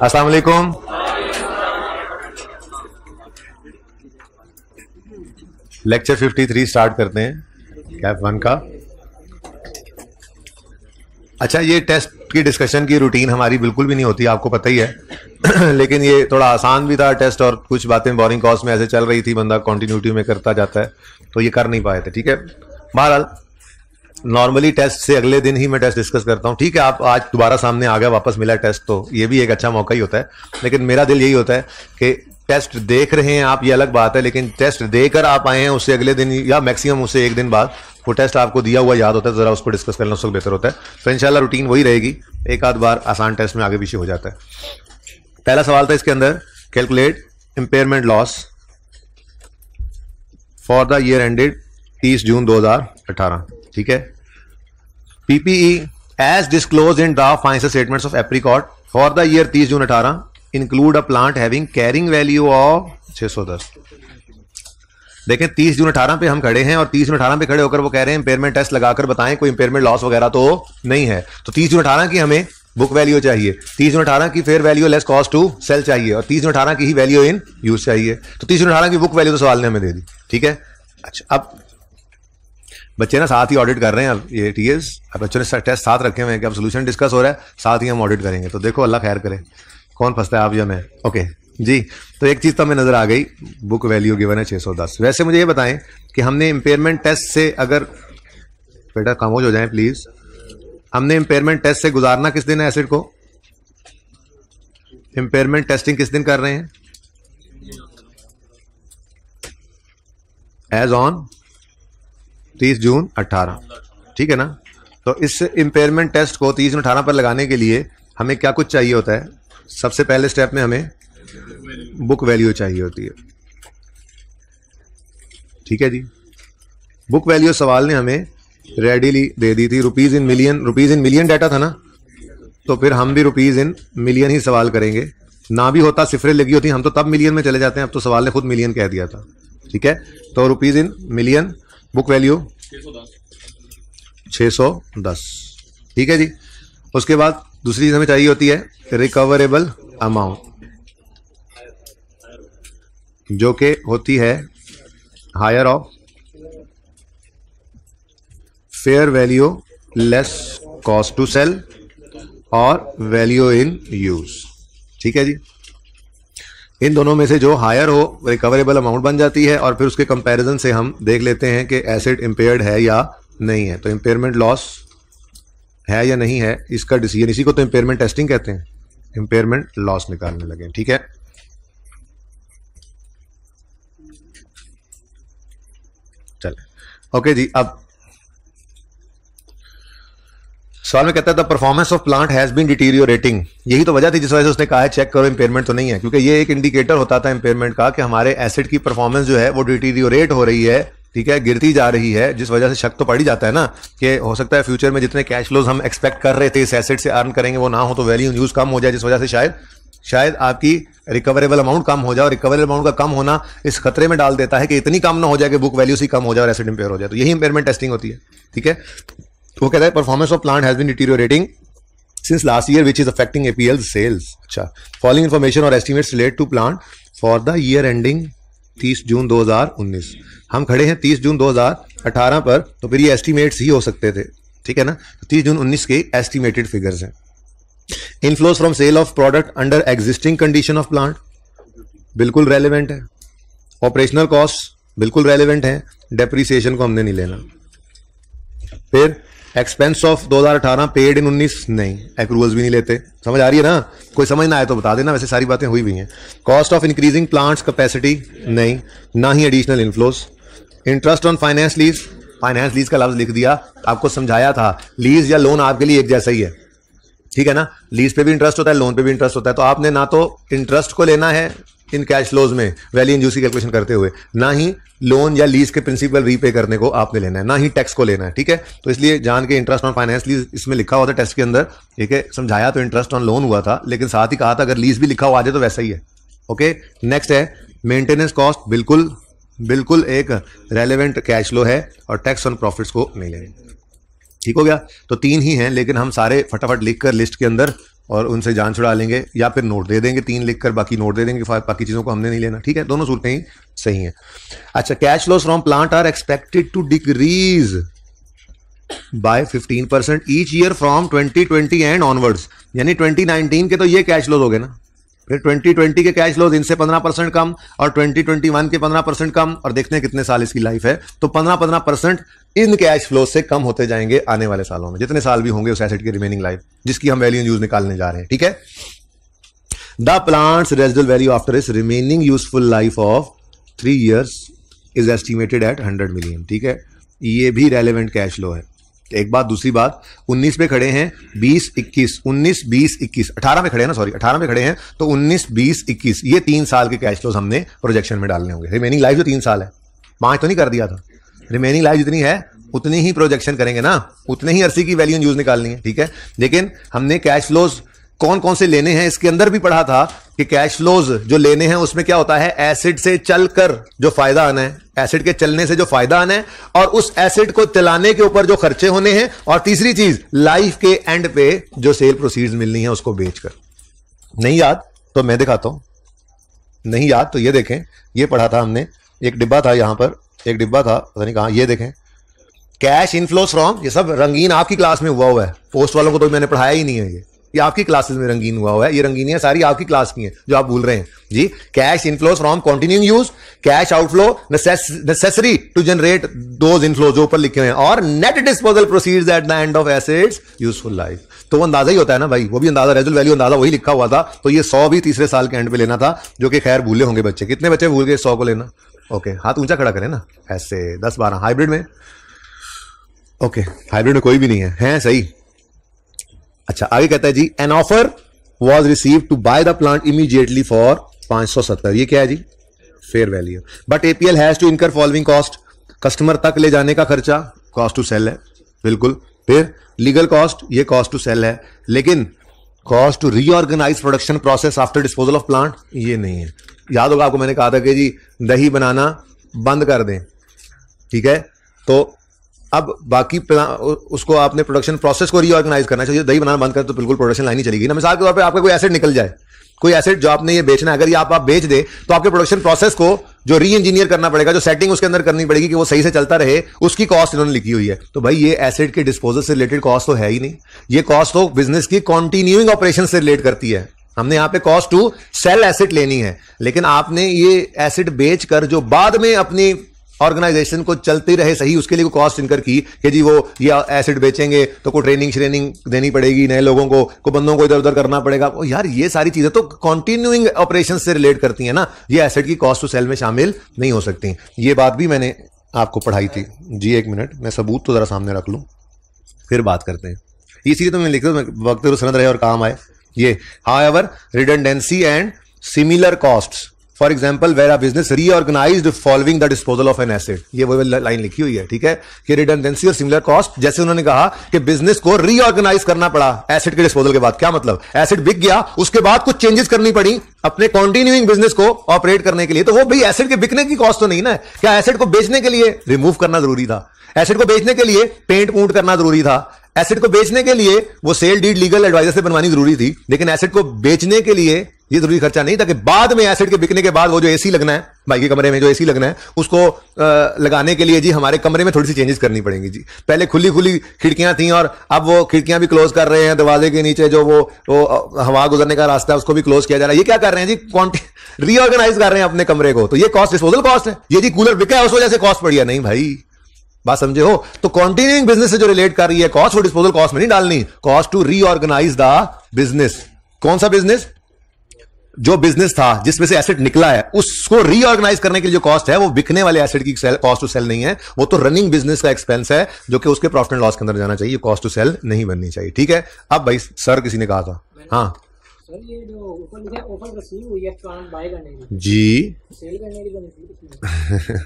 अस्सलाम वालेकुम। Lecture 53 start करते हैं कैप 1 का। अच्छा, ये टेस्ट की डिस्कशन की रूटीन हमारी बिल्कुल भी नहीं होती, आपको पता ही है। लेकिन ये थोड़ा आसान भी था टेस्ट, और कुछ बातें बोरिंग कॉस्ट में ऐसे चल रही थी, बंदा कंटिन्यूटी में करता जाता है, तो ये कर नहीं पाए थे। ठीक है, बहरहाल नॉर्मली टेस्ट से अगले दिन ही मैं टेस्ट डिस्कस करता हूँ। ठीक है, आप आज दोबारा सामने आ गया, वापस मिला टेस्ट, तो ये भी एक अच्छा मौका ही होता है। लेकिन मेरा दिल यही होता है कि टेस्ट देख रहे हैं आप, ये अलग बात है, लेकिन टेस्ट देकर आप आए हैं, उससे अगले दिन या मैक्सिमम उससे एक दिन बाद वो टेस्ट आपको दिया हुआ याद होता है, तो जरा उसको डिस्कस करना उसको बेहतर होता है। तो इंशाल्लाह रूटीन वही रहेगी, एक आध बार आसान टेस्ट में आगे पीछे हो जाता है। पहला सवाल था इसके अंदर, calculate impairment loss for the year ended 30 June 2018। ठीक है, PPE as disclose in draft financial statements of Apricot for the year 30 June 18 include a plant having carrying value of 610। देखें, 30 जून 18 पे हम खड़े हैं, और 30 जून 18 पे खड़े होकर वो कह रहे हैं इंपेयरमेंट टेस्ट लगाकर बताएं कोई इंपेयरमेंट लॉस वगैरह तो नहीं है। तो 30 जून 18 की हमें बुक वैल्यू चाहिए, 30 जून 18 की fair value less cost to sell चाहिए, और 30 जून 18 की ही वैल्यू इन यूज चाहिए। तो 30 जून 18 की बुक वैल्यू तो सवाल ने हमें दे दी। ठीक है, अच्छा, अब बच्चे ना साथ ही ऑडिट कर रहे हैं। अब ये टीएस, अब बच्चों ने टेस्ट साथ रखे हुए हैं कि अब सोल्यूशन डिस्कस हो रहा है, साथ ही हम ऑडिट करेंगे। तो देखो, अल्लाह खैर करे, कौन फंसता है, आप या मैं? ओके जी, तो एक चीज तो हमें नजर आ गई, बुक वैल्यू गिवन है 610। वैसे मुझे ये बताएं कि हमने इंपेयरमेंट टेस्ट से, अगर बेटा खामोश हो जाए प्लीज, हमने इंपेयरमेंट टेस्ट से गुजारना किस दिन है एसेट को? इंपेयरमेंट टेस्टिंग किस दिन कर रहे हैं? As on 30 June 18। ठीक है ना? तो इस इंपेयरमेंट टेस्ट को 30 जून 18 पर लगाने के लिए हमें क्या कुछ चाहिए होता है? सबसे पहले स्टेप में हमें बुक वैल्यू चाहिए होती है। ठीक है जी, बुक वैल्यू सवाल ने हमें रेडीली दे दी थी, रुपीज इन मिलियन डाटा था ना, तो फिर हम भी रुपीज इन मिलियन ही सवाल करेंगे। ना भी होता, सिफरें लगी होती, हम तो तब मिलियन में चले जाते हैं, अब तो सवाल ने खुद मिलियन कह दिया था। ठीक है, तो rupees in million, book value 610। ठीक है जी, उसके बाद दूसरी चीज हमें चाहिए होती है रिकवरेबल अमाउंट, जो कि होती है higher of fair value less cost to sell और वैल्यू इन यूज। ठीक है जी, इन दोनों में से जो हायर हो रिकवरेबल अमाउंट बन जाती है, और फिर उसके कंपैरिजन से हम देख लेते हैं कि एसेट इंपेयर्ड है या नहीं है। तो इंपेयरमेंट लॉस है या नहीं है, इसका डिसीजन, इसी को तो इंपेयरमेंट टेस्टिंग कहते हैं। इंपेयरमेंट लॉस निकालने लगे। ठीक है, चले ओके जी। अब सवाल में कहता है the performance of plant has been deteriorating. यही तो वजह थी जिस वजह से उसने कहा है चेक करो इंपेयरमेंट तो नहीं है, क्योंकि ये एक इंडिकेटर होता था इंपेयरमेंट का कि हमारे एसेट की परफॉर्मेंस जो है वो डिटीरियोरेट हो रही है। ठीक है, गिरती जा रही है, जिस वजह से शक तो पड़ ही जाता है ना कि हो सकता है फ्यूचर में जितने कैश फ्लोज हम एक्सपेक्ट कर रहे थे इस एसेट से अर्न करेंगे वो ना हो, तो वैल्यू यूज कम हो जाए, जिस वजह से शायद आपकी रिकवरेबल अमाउंट कम हो जाए, और रिकवरेबल अमाउंट का कम होना इस खतरे में डाल देता है कि इतनी कम ना हो जाए कि बुक वैल्यू से कम हो जाए और एसेट इंपेयर हो जाए। तो यही इंपेयरमेंट टेस्टिंग होती है। ठीक है, तो वो कहता है performance of plant has been deteriorating since last year which is affecting APL sales. अच्छा, फॉलोइंग इन्फॉर्मेशन और estimates relate to plant for the year ending 30 June 2019। हम खड़े हैं 30 जून 2018 पर, तो फिर ये एस्टिमेट्स ही हो सकते थे। ठीक है ना, तो 30 जून 19 के एस्टिमेटेड फिगर्स हैं। Inflows from sale of product under existing condition of plant, बिल्कुल रेलिवेंट है। ऑपरेशनल कॉस्ट बिल्कुल रेलिवेंट है, डेप्रिसिएशन को हमने नहीं लेना। फिर एक्सपेंस ऑफ 2018 पेड इन 19 नहीं, एक्रूवल्स भी नहीं लेते। समझ आ रही है ना? कोई समझ ना आए तो बता देना, वैसे सारी बातें हुई हैं। Cost of increasing plants capacity नहीं, ना ही additional inflows. Interest on finance lease का लफ्ज लिख दिया, आपको समझाया था लीज या लोन आपके लिए एक जैसा ही है। ठीक है ना, लीज पे भी इंटरेस्ट होता है, लोन पे भी इंटरेस्ट होता है। तो आपने ना तो इंटरेस्ट को लेना है इन कैश फ्लोज में वैल्यू इन यूज की कैलकुलेशन करते हुए, ना ही लोन या लीज के प्रिंसिपल रीपे करने को आपने लेना है, ना ही टैक्स को लेना है। ठीक है, तो इसलिए जान के इंटरेस्ट ऑन फाइनेंस लीज इसमें लिखा हुआ था टेस्ट के अंदर। ठीक है, समझाया तो इंटरेस्ट ऑन लोन हुआ था, लेकिन साथ ही कहा था अगर लीज भी लिखा हुआ आ जाए तो वैसा ही है। ओके, नेक्स्ट है मेंटेनेंस कॉस्ट, बिल्कुल एक रेलेवेंट कैश फ्लो है, और टैक्स ऑन प्रॉफिट्स को नहीं लेंगे। ठीक हो गया। तो 3 ही हैं, लेकिन हम सारे फटाफट लिख कर लिस्ट के अंदर और उनसे जान छुड़ा लेंगे, या फिर नोट दे देंगे 3 लिखकर, बाकी नोट दे देंगे, बाकी चीज़ों को हमने नहीं लेना। ठीक है, दोनों सूरतें ही सही हैं। अच्छा, cash flows from plant are expected to decrease by 15% each year from 2020 and onwards. यानी 2019 के तो ये कैश फ्लोज हो गए ना, फिर 2020 के कैश फ्लोज इनसे 15% कम, और 2021 के 15% कम, और देखते हैं कितने साल इसकी लाइफ है। तो 15% इन कैश फ्लो से कम होते जाएंगे आने वाले सालों में, जितने साल भी होंगे उस एसेट की रिमेनिंग लाइफ, जिसकी हम वैल्यू यूज निकालने जा रहे हैं। ठीक है, the plants residual value after it's remaining useful life of 3 years is estimated at 100 million। ठीक है, ये भी रेलेवेंट कैश फ्लो है। एक बात, दूसरी बात, 19 पे खड़े हैं, 20, 21, 19, 20, 21, 18 पे खड़े हैं ना, सॉरी 18 पे खड़े हैं, तो 19, 20, 21 ये 3 साल के कैश फ्लोज हमने प्रोजेक्शन में डालने होंगे। रिमेनिंग लाइफ जो 3 साल है, 5 तो नहीं कर दिया था। रिमेनिंग लाइफ जितनी है उतनी ही प्रोजेक्शन करेंगे ना, उतने ही अरसी की वैल्यू यूज निकालनी है। ठीक है, लेकिन हमने कैश फ्लोज कौन कौन से लेने हैं इसके अंदर भी पढ़ा था कि कैश फ्लोज जो लेने हैं उसमें क्या होता है, एसिड से चलकर जो फायदा आना है, एसिड के चलने से जो फायदा आना है, और उस एसिड को चलाने के ऊपर जो खर्चे होने हैं, और तीसरी चीज लाइफ के एंड पे जो सेल प्रोसीड्स मिलनी है उसको बेचकर। नहीं याद तो मैं दिखाता हूं, नहीं याद तो ये देखें, ये पढ़ा था हमने, एक डिब्बा था यहां पर, एक डिब्बा था पता नहीं कहां, ये देखें कैश इनफ्लोज फ्रॉम, ये सब रंगीन आपकी क्लास में हुआ है, पोस्ट वालों को तो मैंने पढ़ाया ही नहीं है। ये आपकी क्लासेस में रंगीन हुआ है, ये रंगीनियां सारी आपकी क्लास की हैं जो आप भूल रहे हैं जी। Cash inflows from continuing use, cash outflow necessary to generate those inflows जो ऊपर लिखे हुए हैं, और net disposal proceeds at the end of assets useful life. तो वो अंदाजा ही होता है ना भाई, वो भी अंदाजा, रेजुअल वैल्यू अंदाजा वही लिखा हुआ था। तो ये 100 भी तीसरे साल के एंड पे लेना था, जो कि खैर भूले होंगे बच्चे। कितने बच्चे भूल गए 100 को लेना? ओके, हाथ ऊंचा खड़ा करें ना, ऐसे 10-12 हाइब्रिड में। ओके, हाइब्रिड में कोई भी नहीं है सही। अच्छा, आगे कहता है जी, an offer was receive to buy the plant immediately for 570। ये क्या है जी? Fair value. But APL has to incur following cost, customer तक ले जाने का खर्चा कॉस्ट टू सेल है, बिल्कुल। फिर लीगल कॉस्ट, ये कॉस्ट टू सेल है, लेकिन cost to reorganize production process after disposal of plant ये नहीं है। याद होगा आपको मैंने कहा था कि जी दही बनाना बंद कर दें, ठीक है, तो अब बाकी उसको आपने प्रोडक्शन प्रोसेस को रीऑर्गेनाइज करना चाहिए। दही बनाना बंद कर तो बिल्कुल प्रोडक्शन लाइन ही चलेगी ना। मिसाल के तौर पे आपका कोई एसेट निकल जाए, कोई एसेट जो आपने ये बेचना है, अगर ये आप बेच दे तो आपके प्रोडक्शन प्रोसेस को जो री इंजीनियर करना पड़ेगा, जो सेटिंग उसके अंदर करनी पड़ेगी कि वो सही से चलता रहे, उसकी कॉस्ट इन्होंने लिखी हुई है। तो भाई ये एसेट के डिस्पोजल से रिलेटेड कॉस्ट तो है ही नहीं, ये कॉस्ट तो बिजनेस की कंटिन्यूइंग ऑपरेशन से रिलेट करती है। हमने यहां पे कॉस्ट टू सेल एसेट लेनी है, लेकिन आपने ये एसेट बेचकर जो बाद में अपनी ऑर्गेनाइजेशन को चलते रहे सही, उसके लिए कॉस्ट इनकर की कि जी वो ये एसिड बेचेंगे तो कोई ट्रेनिंग देनी पड़ेगी, नए लोगों को बंदों को इधर उधर करना पड़ेगा। ओ यार, ये सारी चीजें तो कंटिन्यूइंग ऑपरेशन से रिलेट करती हैं ना, ये एसिड की कॉस्ट टू सेल में शामिल नहीं हो सकती। ये बात भी मैंने आपको पढ़ाई थी जी। एक मिनट, मैं सबूत तो जरा सामने रख लूं, फिर बात करते हैं। इसीलिए तो मैं लिख रहा हूं, वक्त सनद रहे और काम आए। ये however redundancy and similar costs, for example where a business reorganised following the disposal of an asset, ये वो लाइन लिखी हुई है, ठीक है, कि रिडंडेंसी और सिमिलर कॉस्ट। जैसे उन्होंने कहा कि बिजनेस को रीऑर्गेनाइज करना पड़ा एसेट के डिस्पोजल के बाद, क्या मतलब, एसेट बिक गया, उसके बाद कुछ चेंजेस करनी पड़ी अपने कंटिन्यूइंग बिजनेस को ऑपरेट करने के लिए। तो वो भाई एसेट के बिकने की कॉस्ट तो नहीं ना, क्या एसेट को बेचने के लिए रिमूव करना जरूरी था, एसेट को बेचने के लिए पेंट पूंट करना जरूरी था, एसेट को बेचने के लिए वो सेल डीड लीगल एडवाइजर से बनवानी जरूरी थी, लेकिन एसेट को बेचने के लिए ये जरूरी खर्चा नहीं था कि बाद में एसेट के बिकने के बाद वो जो एसी लगना है, भाई के कमरे में जो एसी लगना है, उसको लगाने के लिए जी हमारे कमरे में थोड़ी सी चेंजेस करनी पड़ेंगी जी। पहले खुली खुली खिड़कियां थी और अब वो खिड़कियां भी क्लोज कर रहे हैं, दरवाजे के नीचे जो वो हवा गुजरने का रास्ता है उसको भी क्लोज किया जा रहा है। ये क्या कर रहे हैं जी, रीऑर्गेनाइज कर रहे हैं अपने कमरे को। तो ये कॉस्ट डिस्पोजल कॉस्ट है। ये जी कूलर बिका है उस वजह से कॉस्ट पड़ी है, नहीं भाई, बात समझे हो। तो कंटिन्यूइंग बिजनेस से जो रिलेट कर रही है कॉस्ट, वो डिस्पोजल कॉस्ट में नहीं डालनी, cost to reorganize the business. कौन सा बिजनेस? जो बिजनेस था जिसमें से एसेट निकला है, उसको रीऑर्गेनाइज करने के लिए जो कॉस्ट है वो बिकने वाले एसेट की कॉस्ट टू सेल नहीं है, वो तो रनिंग बिजनेस का एक्सपेंस है जो कि उसके प्रॉफिट एंड लॉस के अंदर जाना चाहिए, कॉस्ट टू सेल नहीं बननी चाहिए, ठीक है। अब भाई सर किसी ने कहा था, हाँ सर ये जो ऊपर लिखा है ऑफर रिसीव हुई है प्लांट बाय करने की जी, सेल करने की बनी।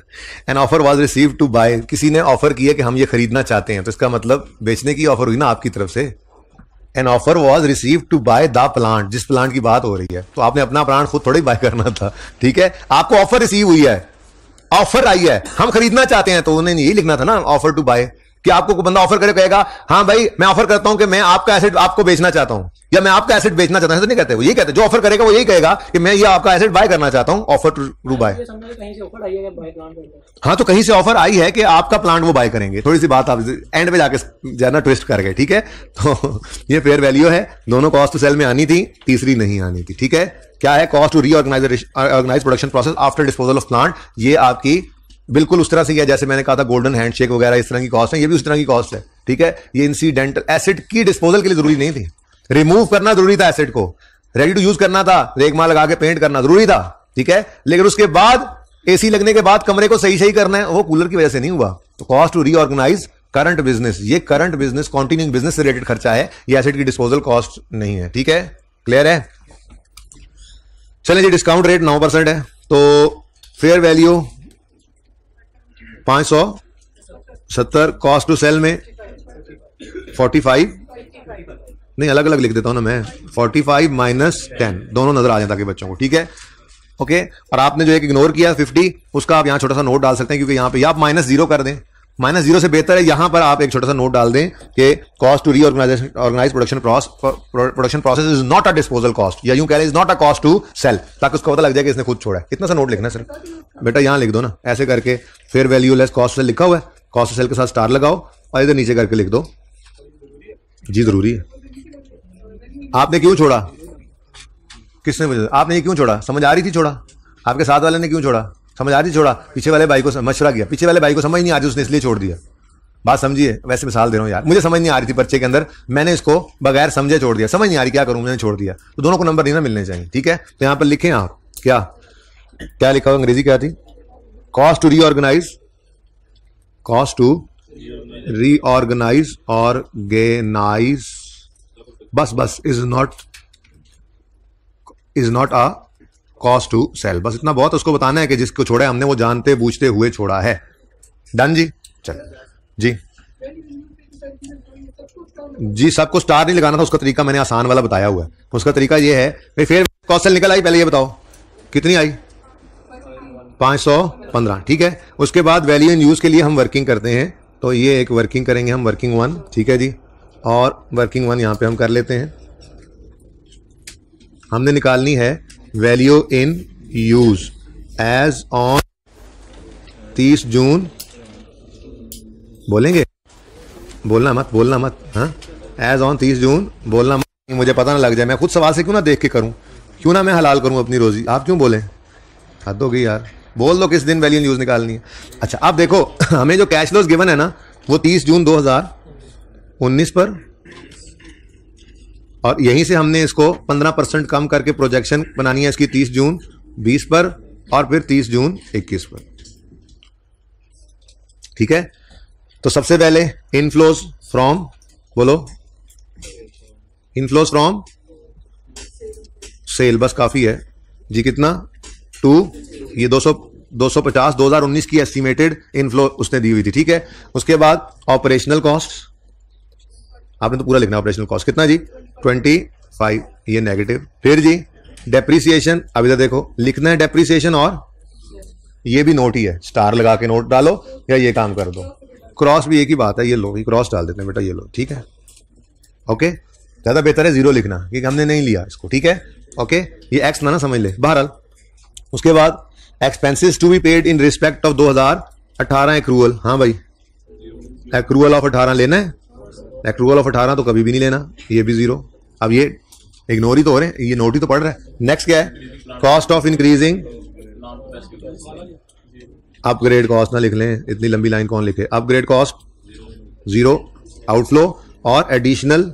An offer was received to buy, किसी ने ऑफर किया कि हम ये खरीदना चाहते हैं, तो इसका मतलब बेचने की ऑफर हुई ना आपकी तरफ से। An offer was receive to buy the plant, जिस प्लांट की बात हो रही है, तो आपने अपना प्लांट खुद थोड़ी बाय करना था, ठीक है। आपको ऑफर रिसीव हुई है, ऑफर आई है, हम खरीदना चाहते हैं, तो उन्हें यही लिखना था ना ऑफर टू बाय। कि आपको कोई बंदा ऑफर करे, कहेगा हाँ भाई मैं ऑफर करता हूं कि मैं आपका एसेट आपको बेचना चाहता हूं या मैं आपका एसेट बेचना चाहता हूं, ऐसा नहीं कहते। वो यही कहते, जो ऑफर करेगा वो यही कहेगा कि मैं ये आपका एसेट बाय करना चाहता हूं, ऑफर टू बाय। कहीं से ऑफर आई है बाय प्लांट। हाँ, तो कहीं से ऑफर आई है कि आपका प्लांट वो बाय करेंगे। थोड़ी सी बात आप एंड पे जाके जाना ट्विस्ट कर गए, ठीक है। तो ये फेयर वैल्यू है, दोनों कॉस्ट टू सेल में आनी थी, तीसरी नहीं आनी थी, ठीक है। क्या है? Cost to reorganize production process after disposal of plant. ये आपकी बिल्कुल उस तरह से है जैसे मैंने कहा था गोल्डन हैंडशेक वगैरह इस तरह की कॉस्ट है, ये भी उस तरह की कॉस्ट है, ठीक है। ये इंसिडेंटल एसिड की डिस्पोजल के लिए जरूरी नहीं थी, रिमूव करना जरूरी था एसिड को, रेडी टू यूज करना था, रेगमाल लगा के पेंट करना जरूरी था, ठीक है। लेकिन उसके बाद एसी लगने के बाद कमरे को सही सही करना है, वो कूलर की वजह से नहीं हुआ। तो cost to reorganize current business, ये करंट बिजनेस कॉन्टिन्यूइंग बिजनेस से रिलेटेड खर्चा है, ये एसिड की डिस्पोजल कॉस्ट नहीं है, ठीक है। क्लियर है? चलिए जी, डिस्काउंट रेट 9% है, तो fair value 570, cost to sell में 45, नहीं अलग अलग लिख देता हूं ना मैं, 45 माइनस 10 दोनों नजर आ जाए ताकि बच्चों को, ठीक है। ओके, और आपने जो एक इग्नोर किया 50, उसका आप यहां छोटा सा नोट डाल सकते हैं, क्योंकि यहां पे या आप -0 कर दें, -0 से बेहतर है यहां पर आप एक छोटा सा नोट डाल दें कि cost to reorganize production process is not a disposal cost, या यूं कह रहे is not a cost to sell, ताकि उसको पता लग जाए कि इसने खुद छोड़ा है। इतना सा नोट लिखना है सर, बेटा यहां लिख दो ना, ऐसे करके fair value less cost sell लिखा हुआ है, कॉस्ट सेल के साथ स्टार लगाओ और इधर नीचे करके लिख दो जी, जरूरी है। आपने क्यों छोड़ा? किसने मुझे, आपने ये क्यों छोड़ा? समझ आ रही थी छोड़ा? आपके साथ वाले ने क्यों छोड़ा? समझ आ रही छोड़ा? पीछे वाले भाई को मशवरा किया, पीछे वाले भाई को समझ नहीं आ रही, उसने इसलिए छोड़ दिया। बात समझिए, वैसे मिसाल दे रहा हूं यार, मुझे समझ नहीं आ रही थी पर्चे के अंदर, मैंने इसको बगैर समझे छोड़ दिया, समझ नहीं आ रही क्या करूं, मैंने छोड़ दिया। तो दोनों को नंबर नहीं ना मिलने चाहिए, ठीक है। तो यहां पर लिखें आप क्या क्या लिखा हुआ, अंग्रेजी क्या थी? Cost to reorganise, cost to reorganise organise, बस is not a cost to sell, बस इतना बहुत उसको बताना है कि जिसको छोड़ा है हमने वो जानते बूझते हुए छोड़ा है। डन जी, चल जी जी, सबको स्टार नहीं लगाना था, उसका तरीका मैंने आसान वाला बताया हुआ है। उसका तरीका ये है भाई, फिर कॉस्ट सेल निकल आई, पहले ये बताओ कितनी आई? 515, ठीक है। उसके बाद वैल्यू इन यूज के लिए हम वर्किंग करते हैं, तो ये एक वर्किंग करेंगे हम, वर्किंग 1, ठीक है जी। और वर्किंग 1 यहां पे हम कर लेते हैं। हमने निकालनी है value in use as on 30 June, बोलेंगे? बोलना मत, हाँ, एज ऑन 30 जून बोलना मत, मुझे पता ना लग जाए, मैं खुद सवाल से क्यों ना देख के करूं, क्यों ना मैं हलाल करूं अपनी रोजी, आप क्यों बोलें? हद हो गई यार, बोल दो किस दिन वैल्यू इन यूज निकालनी है। अच्छा, आप देखो हमें जो कैश फ्लोज गिवन है ना, वो 30 जून 2019 पर, और यहीं से हमने इसको 15% कम करके प्रोजेक्शन बनानी है इसकी 30 जून 20 पर और फिर 30 जून 21 पर, ठीक है। तो सबसे पहले इनफ्लोज फ्रॉम, बोलो, इनफ्लोज फ्रॉम सेल, बस काफी है जी। कितना? 2, ये 250 2019 की एस्टिमेटेड इनफ्लो उसने दी हुई थी, ठीक है। उसके बाद ऑपरेशनल कॉस्ट, आपने तो पूरा लिखना, ऑपरेशनल कॉस्ट कितना जी? 25, ये नेगेटिव। फिर जी डेप्रिसिएशन, अब इधर देखो लिखना है डेप्रिसिएशन, और ये भी नोट ही है, स्टार लगा के नोट डालो या ये काम कर दो, क्रॉस भी एक ही बात है, ये लो, ये क्रॉस डाल देते हैं बेटा, ये लो, ठीक है। ओके, ज्यादा बेहतर है 0 लिखना क्योंकि हमने नहीं लिया इसको, ठीक है। ओके, ये एक्स ना समझ ले बहरहाल। उसके बाद expenses to be paid in respect of 2018 accrual, हाँ भाई एक्रूअल ऑफ 18 लेना है, एक्रूअल ऑफ 18 तो कभी भी नहीं लेना, ये भी 0। अब ये इग्नोर ही तो हो रहे हैं, ये नोट ही तो पढ़ रहा है। नेक्स्ट क्या है? Cost of increasing, upgrade cost ना लिख लें, इतनी लंबी लाइन कौन लिखे। अपग्रेड कॉस्ट 0, आउटफ्लो और एडिशनल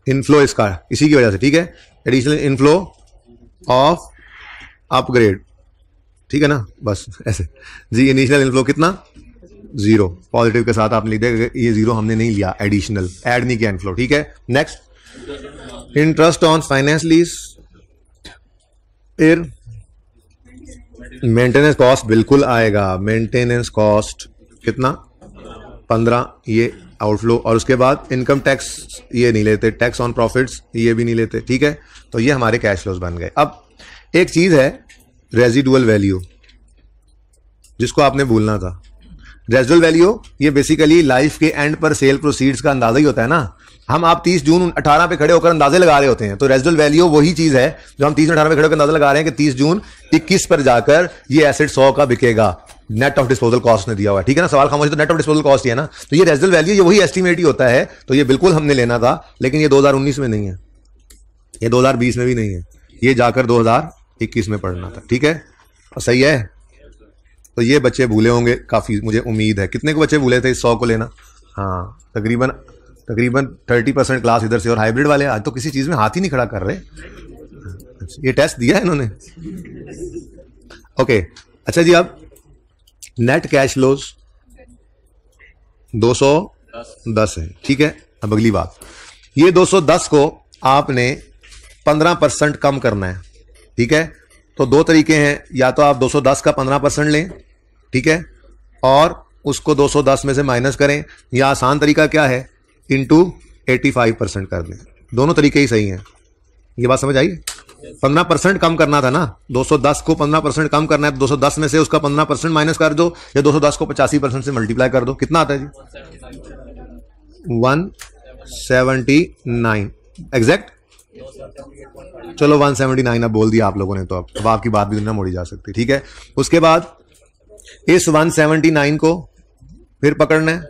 इनफ्लो इसका इसी की वजह से, ठीक है। एडिशनल इनफ्लो ऑफ अपग्रेड, ठीक है ना, बस ऐसे जी। इनिशियल इनफ्लो कितना? 0, पॉजिटिव के साथ आप लिख देंगे, ये 0 हमने नहीं लिया, एडिशनल ऐड नहीं किया इनफ्लो, ठीक है। Next interest on finance lease, फिर मेंटेनेंस कॉस्ट बिल्कुल आएगा, मेंटेनेंस कॉस्ट कितना? 15, ये आउटफ्लो। और उसके बाद इनकम टैक्स ये नहीं लेते, टैक्स ऑन प्रॉफिट्स ये भी नहीं लेते, ठीक है। तो ये हमारे कैश फ्लोज बन गए। अब एक चीज है रेजिडुअल वैल्यू, जिसको आपने भूलना था। रेजिडुअल वैल्यू ये बेसिकली लाइफ के एंड पर सेल प्रोसीड्स का अंदाजा ही होता है ना। हम आप 30 जून 18 पे खड़े होकर अंदाजे लगा रहे होते हैं, तो रेजिडुअल वैल्यू वही चीज है जो हम 30 18 पे खड़े होकर अंदाजा लगा रहे हैं कि 30 जून 21 पर जाकर ये एसेट 100 का बिकेगा, नेट ऑफ डिस्पोजल कॉस्ट ने दिया हुआ है, ठीक है ना। सवाल खामोशी तो नेट ऑफ डिस्पोजल कॉस्ट ही है ना, तो ये रेजिडुअल वैल्यू ये वही एस्टिमेट ही होता है, तो ये बिल्कुल हमने लेना था, लेकिन ये 2019 में नहीं है, ये 2020 में भी नहीं है, ये जाकर 2021 में पढ़ना था, ठीक है। और सही है, तो ये बच्चे भूले होंगे काफी, मुझे उम्मीद है। कितने को बच्चे भूले थे इस 100 को लेना? हाँ, तकरीबन 30% क्लास इधर से, और हाइब्रिड वाले आज तो किसी चीज में हाथ ही नहीं खड़ा कर रहे। ये टेस्ट दिया है इन्होंने, ओके। अच्छा जी, अब नेट कैश फ्लोज 210 है, ठीक है। अब अगली बात, ये 210 को आपने 15% कम करना है, ठीक है। तो दो तरीके हैं, या तो आप 210 का 15% लें, ठीक है, और उसको 210 में से माइनस करें, या आसान तरीका क्या है, इंटू 85% कर दें। दोनों तरीके ही सही हैं, ये बात समझ आई? 15% कम करना था ना, 210 को 15% कम करना है, तो 210 में से उसका 15% माइनस कर दो, या 210 को 85% से मल्टीप्लाई कर दो। कितना आता है जी? 179 एग्जैक्ट। चलो 179 अब बोल दिया आप लोगों ने, तो अब आपकी बात भी ना मोड़ी जा सकती, ठीक है। उसके बाद इस 179 को फिर पकड़ना है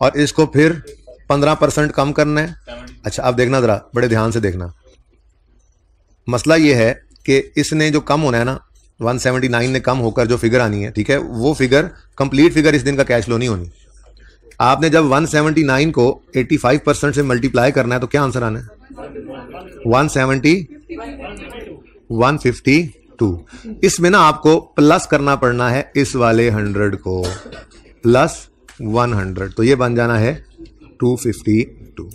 और इसको फिर 15% कम करना है। अच्छा, अब देखना जरा, बड़े ध्यान से देखना, मसला ये है कि इसने जो कम होना है ना, 179 ने कम होकर जो फिगर आनी है, ठीक है, वो फिगर कंप्लीट फिगर इस दिन का कैश फ्लो नहीं होनी। आपने जब 179 को 85% से मल्टीप्लाई करना है तो क्या आंसर आना है? 152। इसमें ना आपको प्लस करना पड़ना है इस वाले 100 को, प्लस 100, तो ये बन जाना है 252,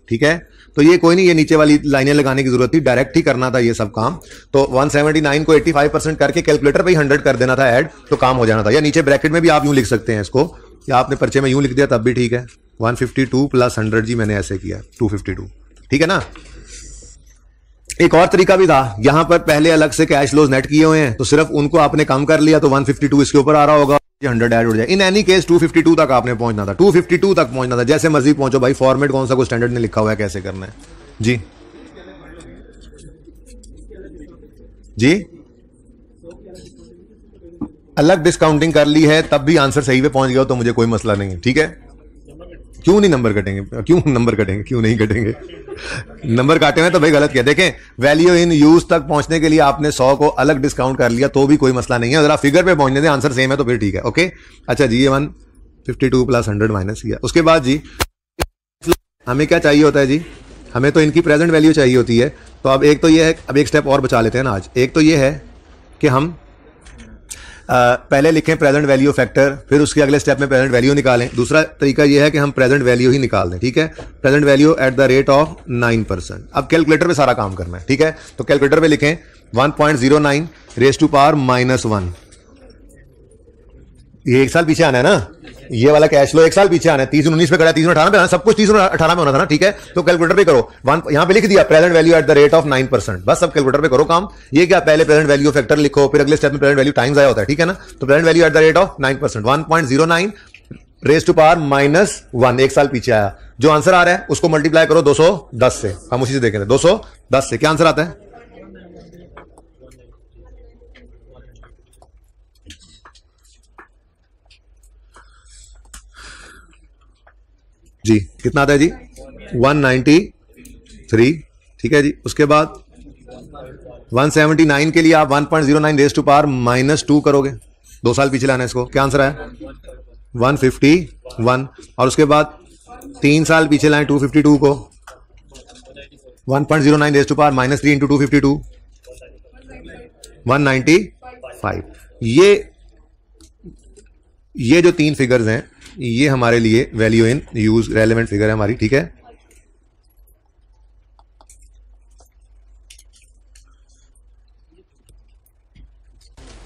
ठीक है। तो ये कोई नहीं, ये नीचे वाली लाइनें लगाने की जरूरत थी, डायरेक्ट ही करना था ये सब काम। तो 179 को 85% करके कैलकुलेटर पे ही 100 कर देना था ऐड, तो काम हो जाना था। या नीचे ब्रैकेट में भी आप यूं लिख सकते हैं इसको, या आपने पर्चे में यूं लिख दिया तब भी ठीक है। 152 प्लस 100 जी, मैंने ऐसे किया 252, ठीक है ना। एक और तरीका भी था, यहां पर पहले अलग से कैश फ्लोज नेट किए हुए हैं, तो सिर्फ उनको आपने कम कर लिया, तो 152 इसके ऊपर आ रहा होगा, 100 ऐड हो जाए। इन एनी केस 252 तक आपने पहुंचना था, 252 तक पहुंचना था, जैसे मर्जी पहुंचो भाई, फॉर्मेट कौन सा कोई स्टैंडर्ड ने लिखा हुआ है कैसे करना है जी। जी अलग डिस्काउंटिंग कर ली है तब भी आंसर सही पे पहुंच गया हो तो मुझे कोई मसला नहीं है, ठीक है। क्यों नहीं नंबर कटेंगे, क्यों नंबर कटेंगे, क्यों नहीं कटेंगे? नंबर काटे हुए तो भाई गलत किया। देखें, वैल्यू इन यूज तक पहुंचने के लिए आपने 100 को अलग डिस्काउंट कर लिया तो भी कोई मसला नहीं है, अगर आप फिगर पे पहुंचने दें आंसर सेम है तो फिर ठीक है, ओके। अच्छा जी, ये 152 प्लस 100 माइनस किया। उसके बाद जी हमें क्या चाहिए होता है जी? हमें तो इनकी प्रेजेंट वैल्यू चाहिए होती है। तो अब एक तो ये है, अब एक स्टेप और बचा लेते हैं ना आज। एक तो ये है कि हम पहले लिखें प्रेजेंट वैल्यू फैक्टर, फिर उसके अगले स्टेप में प्रेजेंट वैल्यू निकालें। दूसरा तरीका यह है कि हम प्रेजेंट वैल्यू ही निकाल दें, ठीक है। Present value at the rate of 9%। अब कैलकुलेटर पे सारा काम करना है, ठीक है। तो कैलकुलेटर पे लिखें 1.09 रेज़ टू पावर -1। ये एक साल पीछे आना है ना, ये वाला कैश फ्लो एक साल पीछे आना है। 30-19 पे करा, 30-18 पे आना, सब कुछ 30-18 में होना था ना, ठीक है। तो कैलकुलेटर पे करो, यहां पे लिख दिया present value at the rate of 9%, बस सब कैलकुलेटर पे करो काम। ये क्या, पहले प्रेजेंट वैल्यू फैक्टर लिखो, फिर अगले स्टेप में प्रेजेंट वैल्यू टाइम्स आया होता है, ठीक है ना। तो present value at the rate of 9%, 1.09 raise to power -1, एक साल पीछे आया। जो आंसर आ रहा है उसको मल्टीप्लाई करो 210 से, हम उसी से देखेंगे 210 से क्या आंसर आता है। जी कितना आता है जी? 193, ठीक है जी। उसके बाद 179 के लिए आप 1.09 रेज़ टू पावर -2 करोगे, 2 साल पीछे लाना है इसको, क्या आंसर आया? 151। और उसके बाद 3 साल पीछे लाएं 252 को, 1.09 रेज़ टू पावर -3 इंटू 252, 195। ये जो 3 फिगर्स हैं ये हमारे लिए value in use relevant figure है हमारी, ठीक है।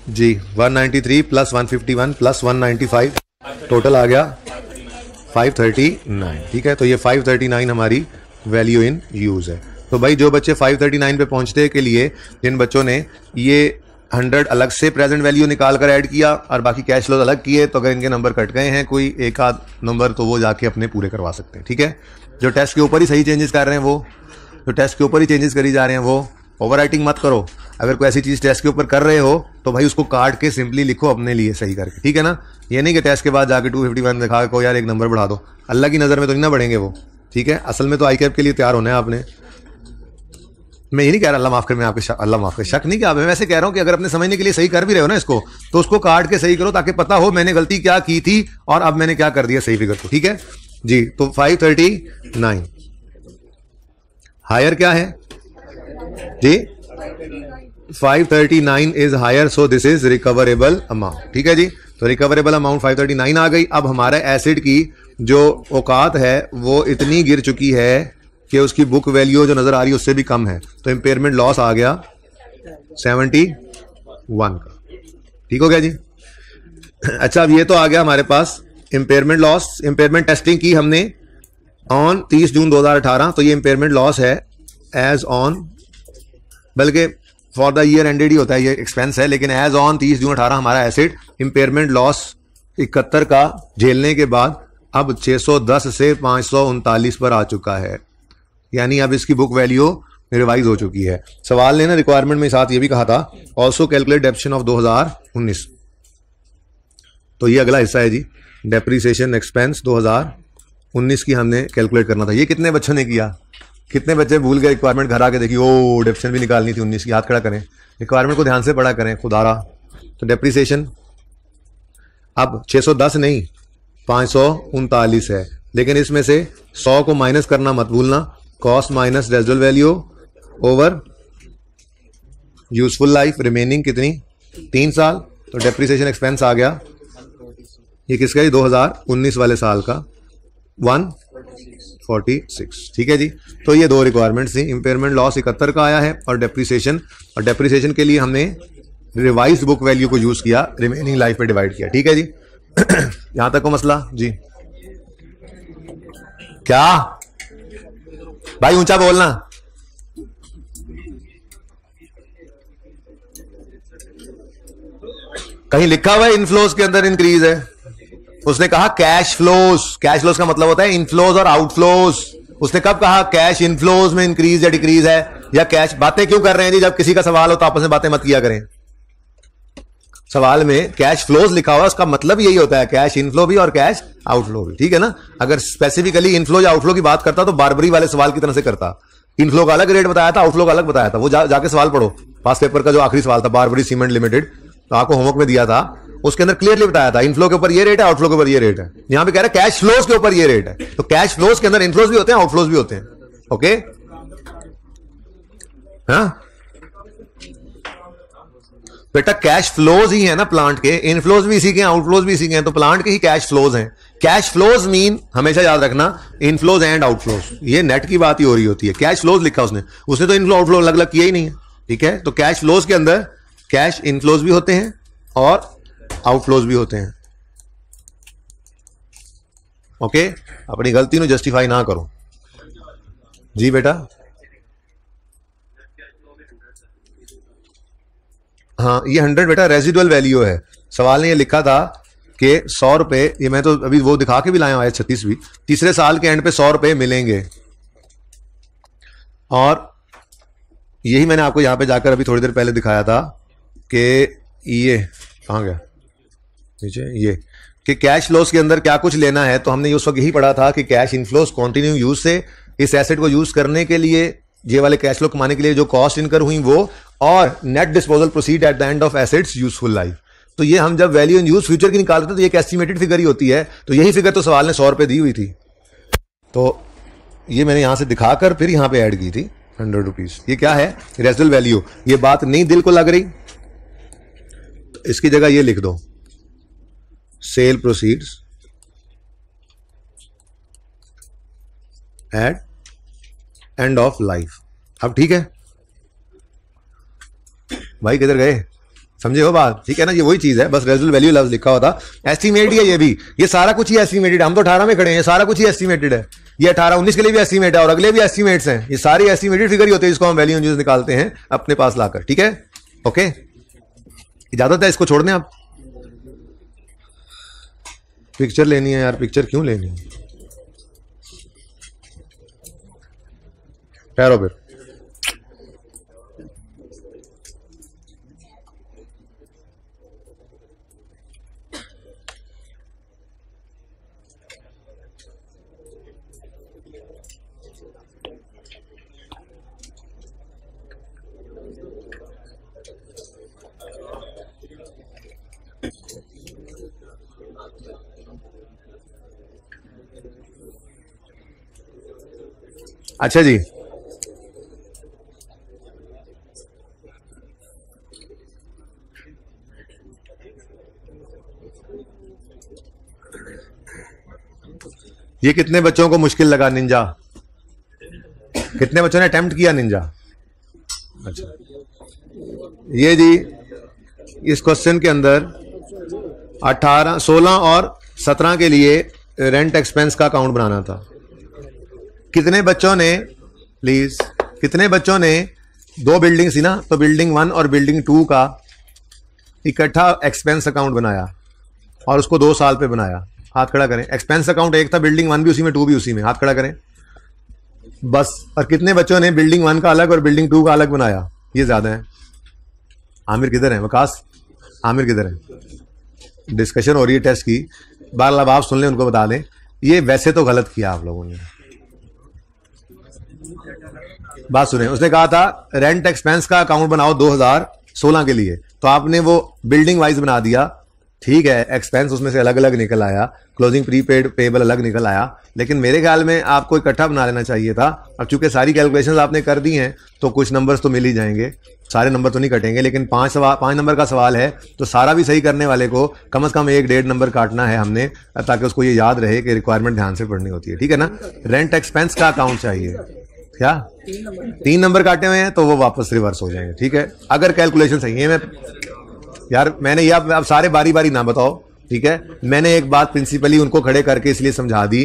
जी 193 प्लस 151 प्लस 195 टोटल आ गया 539, ठीक है। तो ये 539 हमारी वैल्यू इन यूज है। तो भाई जो बच्चे 539 पे पहुंचने के लिए जिन बच्चों ने ये 100 अलग से प्रेजेंट वैल्यू निकाल कर ऐड किया और बाकी कैश फ्लोज अलग किए, तो अगर इनके नंबर कट गए हैं कोई एक आध नंबर तो वो जाके अपने पूरे करवा सकते हैं। ठीक है, जो टेस्ट के ऊपर ही सही चेंजेस कर रहे हैं वो, जो टेस्ट के ऊपर ही चेंजेस करी जा रहे हैं वो, ओवरराइटिंग मत करो। अगर कोई ऐसी चीज टेस्ट के ऊपर कर रहे हो तो भाई उसको काट के सिंपली लिखो अपने लिए सही करके, ठीक है ना। ये नहीं कि टेस्ट के बाद जाके 251 दिखा को यार एक नंबर बढ़ा दो, अल्लाह की नजर में तो नहीं ना बढ़ेंगे वो, ठीक है। असल में तो आई कैप के लिए तैयार होना है आपने। मैं ये नहीं कह रहा अल्लाह माफ कर, मैं आपके अल्लाह माफ कर शक नहीं किया, मैं वैसे कह रहा हूं कि अगर अपने समझने के लिए सही कर भी रहे हो ना इसको, तो उसको काट के सही करो ताकि पता हो मैंने गलती क्या की थी और अब मैंने क्या कर दिया सही फिगर को, ठीक है जी। तो 539 हायर क्या है जी, 539 is higher, so this is recoverable amount, ठीक है जी। तो रिकवरेबल अमाउंट 539 आ गई। अब हमारा एसिड की जो औकात है वो इतनी गिर चुकी है कि उसकी बुक वैल्यू जो नजर आ रही है उससे भी कम है, तो इंपेयरमेंट लॉस आ गया 71 का, ठीक हो गया जी। अच्छा, अब ये तो आ गया हमारे पास इंपेयरमेंट लॉस। इंपेयरमेंट टेस्टिंग की हमने ऑन 30 जून 2018, तो ये इंपेयरमेंट लॉस है एज ऑन, बल्कि फॉर द ईयर एंडेड ही होता है, ये एक्सपेंस है, लेकिन एज ऑन 30 जून 18 हमारा एसिड इंपेयरमेंट लॉस 71 का झेलने के बाद अब 610 से 539 पर आ चुका है, यानी अब इसकी बुक वैल्यू रिवाइज हो चुकी है। सवाल ने ना रिक्वायरमेंट में साथ ये भी कहा था ऑल्सो कैलकुलेट डेप्रिसिएशन ऑफ 2019, तो ये अगला हिस्सा है जी, डेप्रिसिएशन एक्सपेंस 2019 की हमने कैलकुलेट करना था। ये कितने बच्चों ने किया, कितने बच्चे भूल गए रिक्वायरमेंट घर आके देखिए, ओ डेप्रिसिएशन भी निकालनी थी 19 की, हाथ खड़ा करें, रिक्वायरमेंट को ध्यान से पढ़ा करें खुदारा। तो डेप्रिसिएशन अब 610 नहीं 539 है, लेकिन इसमें से 100 को माइनस करना मत भूलना, cost minus residual value over useful life, remaining कितनी 3 साल, तो डेप्रिसिएशन एक्सपेंस आ गया, ये किसका है 2019 वाले साल का 146, ठीक है जी। तो ये दो रिक्वायरमेंट्स थी, इंपेयरमेंट लॉस 71 का आया है और डेप्रिसिएशन के लिए हमने रिवाइज्ड बुक वैल्यू को यूज किया, रिमेनिंग लाइफ पे डिवाइड किया, ठीक है जी। यहां तक को मसला जी, क्या भाई ऊंचा बोलना, कहीं लिखा हुआ है इनफ्लोज के अंदर इंक्रीज है, उसने कहा कैश फ्लोज, कैश फ्लोज का मतलब होता है इनफ्लोज और आउटफ्लोज। उसने कब कहा कैश इनफ्लोज में इंक्रीज या डिक्रीज है, या कैश, बातें क्यों कर रहे हैं जी, जब किसी का सवाल हो तो आपस में बातें मत किया करें। सवाल में कैश फ्लोज लिखा हुआ, उसका मतलब यही होता है कैश इनफ्लो भी और कैश आउटफ्लो भी, ठीक है ना। अगर स्पेसिफिकली इनफ्लो या आउटफ्लो की बात करता तो बारबरी वाले सवाल की तरह से करता, इनफ्लो का अलग रेट बताया था, आउटफ्लो का अलग बताया था, वो जाके सवाल पढ़ो, पास पेपर का जो आखिरी सवाल था बारबरी सीमेंट लिमिटेड, तो आपको होमवर्क में दिया था, उसके अंदर क्लियरली बताया था इनफ्लो के ऊपर ये रेट है, आउटफ्लो के ऊपर ये रेट है। यहां पे कह रहा है कैश फ्लोज के ऊपर ये रेट है, तो कैश फ्लोज के अंदर इनफ्लोज भी होते हैं आउटफ्लोज भी होते हैं, ओके हाँ बेटा, कैश फ्लोज ही है ना प्लांट के, इनफ्लोज भी इसी के हैं, आउटफ्लोज भी इसी के हैं, तो प्लांट के ही कैश फ्लोज हैं। कैश फ्लोज मीन हमेशा याद रखना इनफ्लोज एंड आउटफ्लोज, ये नेट की बात ही हो रही होती है। कैश फ्लोज लिखा उसने तो इनफ्लो आउटफ्लो अलग अलग किया ही नहीं है, ठीक है। तो कैश फ्लोज के अंदर कैश इनफ्लोज भी होते हैं और आउटफ्लोज भी होते हैं, ओके। अपनी गलती को जस्टिफाई ना करो जी बेटा। हाँ, ये 100 बेटा रेजिडुअल वैल्यू है। सवाल ने ये लिखा था कि 100 रुपए, ये मैं तो अभी वो दिखा के भी लाया हूं 36वीं, तीसरे साल के एंड पे 100 रुपए मिलेंगे, और यही मैंने आपको यहां पे जाकर अभी थोड़ी देर पहले दिखाया था कि ये कहां गया नीचे, ये कि कैश फ्लोज के अंदर क्या कुछ लेना है। तो हमने उस वक्त यही पढ़ा था कि कैश इनफ्लोज कंटिन्यू यूज से इस एसेट को यूज करने के लिए, ये वाले कैश फ्लो कमाने के लिए जो कॉस्ट इनकर हुई वो, और net disposal proceed eight the end of assets useful life. तो ये हम जब वैल्यू इन यूज फ्यूचर की निकालते हैं तो ये एक एस्टिमेटेड फिगर ही होती है, तो यही फिगर तो सवाल ने 100 रुपए दी हुई थी, तो ये मैंने यहां से दिखाकर फिर यहां पे ऐड की थी 100 रुपीज। ये क्या है रेजिडुअल वैल्यू, ये बात नहीं दिल को लग रही तो इसकी जगह ये लिख दो sale proceeds at end of life. अब ठीक है भाई, किधर गए, समझे हो बात, ठीक है ना। ये वही चीज है, बस रेजिडुअल वैल्यू लफ्ज लिखा होता, एस्टिमेट है ये भी, ये सारा कुछ ही एस्टिमेटेड है। हम तो 18 में खड़े हैं, ये सारा कुछ ही एस्टिमेटेड है, ये 18-19 के लिए भी एस्टिमेट है और अगले भी एस्टिमेट्स हैं, ये सारी एस्टिमेटेड फिगर ही होते हैं जिसको हम वैल्यू यूज निकालते हैं अपने पास लाकर, ठीक है ओके। इजाजत है इसको छोड़ दें आप? पिक्चर लेनी है यार, पिक्चर क्यों लेनी है? ठहरो फिर। अच्छा जी, ये कितने बच्चों को मुश्किल लगा निंजा? कितने बच्चों ने अटेम्प्ट किया निंजा? अच्छा, ये जी इस क्वेश्चन के अंदर 18, 16 और 17 के लिए रेंट एक्सपेंस का अकाउंट बनाना था। कितने बच्चों ने, प्लीज, कितने बच्चों ने, दो बिल्डिंग थी ना, तो बिल्डिंग 1 और बिल्डिंग 2 का इकट्ठा एक्सपेंस अकाउंट बनाया और उसको 2 साल पे बनाया? हाथ खड़ा करें। एक्सपेंस अकाउंट एक था, बिल्डिंग 1 भी उसी में, 2 भी उसी में। हाथ खड़ा करें बस। और कितने बच्चों ने बिल्डिंग 1 का अलग और बिल्डिंग 2 का अलग बनाया? ये ज्यादा है। आमिर किधर है? वकास, आमिर किधर है? डिस्कशन हो रही है टेस्ट की, बार अब आप सुन लें, उनको बता दें। ये वैसे तो गलत किया आप लोगों ने। बात सुने, उसने कहा था रेंट एक्सपेंस का अकाउंट बनाओ 2016 के लिए, तो आपने वो बिल्डिंग वाइज बना दिया। ठीक है, एक्सपेंस उसमें से अलग अलग निकल आया, क्लोजिंग प्रीपेड पेबल अलग निकल आया, लेकिन मेरे ख्याल में आपको इकट्ठा बना लेना चाहिए था। अब चूंकि सारी कैलकुलेशंस आपने कर दी हैं तो कुछ नंबर्स तो मिल ही जाएंगे, सारे नंबर तो नहीं कटेंगे, लेकिन 5 नंबर का सवाल है तो सारा भी सही करने वाले को कम से कम 1-1.5 नंबर काटना है हमने, ताकि उसको ये याद रहे कि रिक्वायरमेंट ध्यान से पढ़नी होती है। ठीक है ना? रेंट एक्सपेंस का अकाउंट चाहिए। क्या 3 नंबर काटे हुए हैं तो वो वापस रिवर्स हो जाएंगे। ठीक है, अगर कैलकुलेशन सही है। मैं यार मैंने ये आप सारे बारी बारी ना बताओ, ठीक है? मैंने एक बात प्रिंसिपली उनको खड़े करके इसलिए समझा दी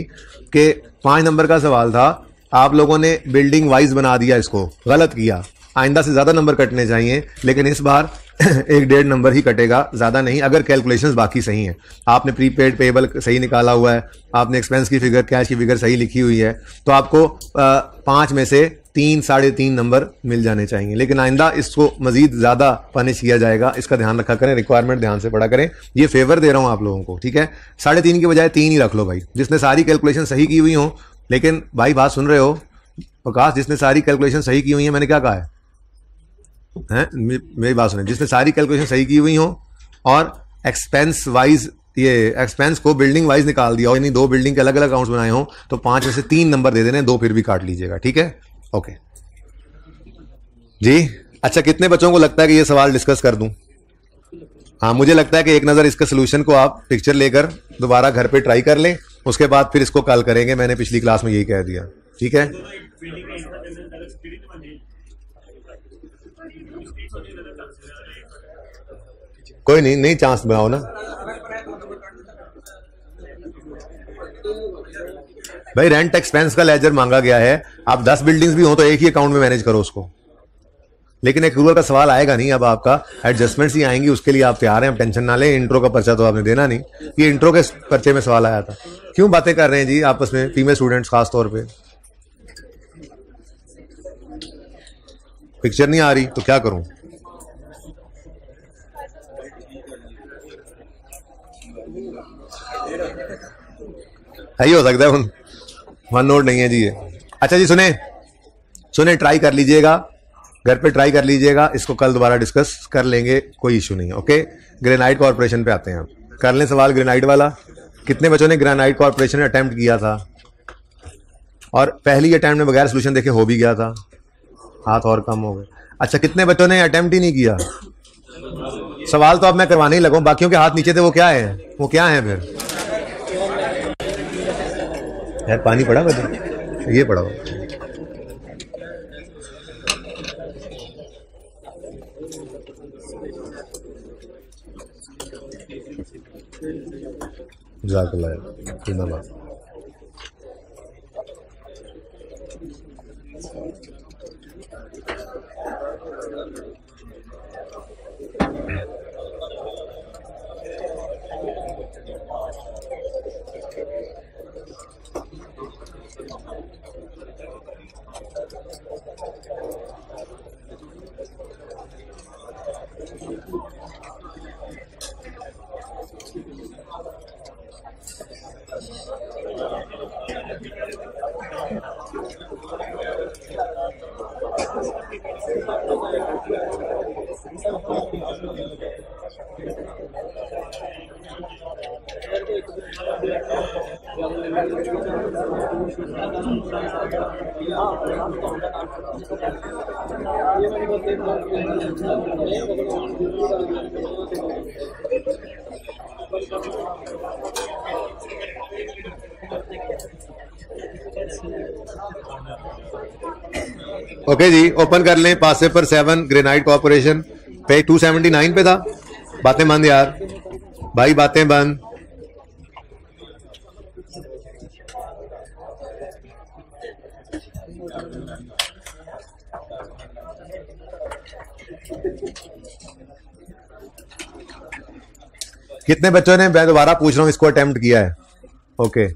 कि 5 नंबर का सवाल था, आप लोगों ने बिल्डिंग वाइज बना दिया, इसको गलत किया। आइंदा से ज्यादा नंबर कटने चाहिए, लेकिन इस बार 1-1.5 नंबर ही कटेगा, ज्यादा नहीं, अगर कैलकुलेशंस बाकी सही हैं। आपने प्रीपेड पेबल सही निकाला हुआ है, आपने एक्सपेंस की फिगर, कैश की फिगर सही लिखी हुई है, तो आपको 5 में से 3, 3.5 नंबर मिल जाने चाहिए। लेकिन आइंदा इसको मजीद ज्यादा पनिश किया जाएगा, इसका ध्यान रखा करें, रिक्वायरमेंट ध्यान से पढ़ा करें। ये फेवर दे रहा हूं आप लोगों को, ठीक है? 3.5 की बजाय 3 ही रख लो भाई, जिसने सारी कैलकुलेशन सही की हुई हो। लेकिन भाई बात सुन रहे हो प्रकाश, जिसने सारी कैलकुलेशन सही की हुई है, मैंने क्या कहा है? मेरी बात सुने, जिसने सारी कैलकुलेशन सही की हुई हो और एक्सपेंस वाइज, ये एक्सपेंस को बिल्डिंग वाइज निकाल दिया हो, यानी 2 बिल्डिंग के अलग अलग अकाउंट्स बनाए हो, तो 5 में से 3 नंबर दे देने, 2 फिर भी काट लीजिएगा। ठीक है? ओके जी। अच्छा, कितने बच्चों को लगता है कि ये सवाल डिस्कस कर दूं? हाँ, मुझे लगता है कि एक नजर इसके सोल्यूशन को आप पिक्चर लेकर दोबारा घर पे ट्राई कर लें, उसके बाद फिर इसको कल करेंगे। मैंने पिछली क्लास में यही कह दिया। ठीक है? कोई नहीं, नहीं चांस बनाओ ना भाई। रेंट एक्सपेंस का लेजर मांगा गया है, आप 10 बिल्डिंग्स भी हो तो एक ही अकाउंट में मैनेज करो उसको। लेकिन एक रूरल का सवाल आएगा नहीं, अब आपका एडजस्टमेंट्स ही आएंगी, उसके लिए आप तैयार हैं, आप टेंशन ना लें। इंट्रो का पर्चा तो आपने देना नहीं, ये इंट्रो के पर्चे में सवाल आया था। क्यों बातें कर रहे हैं जी आपस में, फीमेल स्टूडेंट्स खास तौर पे? पिक्चर नहीं आ रही तो क्या करूं? सही हो सकता है, वन नोट नहीं है जी ये। अच्छा जी, सुने ट्राई कर लीजिएगा, घर पे ट्राई कर लीजिएगा, इसको कल दोबारा डिस्कस कर लेंगे, कोई इशू नहीं है। ओके, ग्रेनाइट कॉर्पोरेशन पे आते हैं। कर लें सवाल ग्रेनाइट वाला। कितने बच्चों ने ग्रेनाइट कॉर्पोरेशन में अटेम्प्ट किया था और पहली अटेम्प्ट में बगैर सोल्यूशन देखे हो भी गया था? हाथ और कम हो गए। अच्छा, कितने बच्चों ने अटेम्प्ट ही नहीं किया? सवाल तो अब मैं करवाने ही लगा, बाकियों के हाथ नीचे थे, वो क्या है? वो क्या है फिर? यार पानी पड़ा बता, ये पड़ा हुआ। जज़ाकल्लाह। ओके जी, ओपन कर लें। पासे पर 7 ग्रेनाइट कॉर्पोरेशन पे 279 पे था। बातें बंद यार भाई, बातें बंद। कितने बच्चों ने, मैं दोबारा पूछ रहा हूं, इसको अटेम्प्ट किया है? ओके,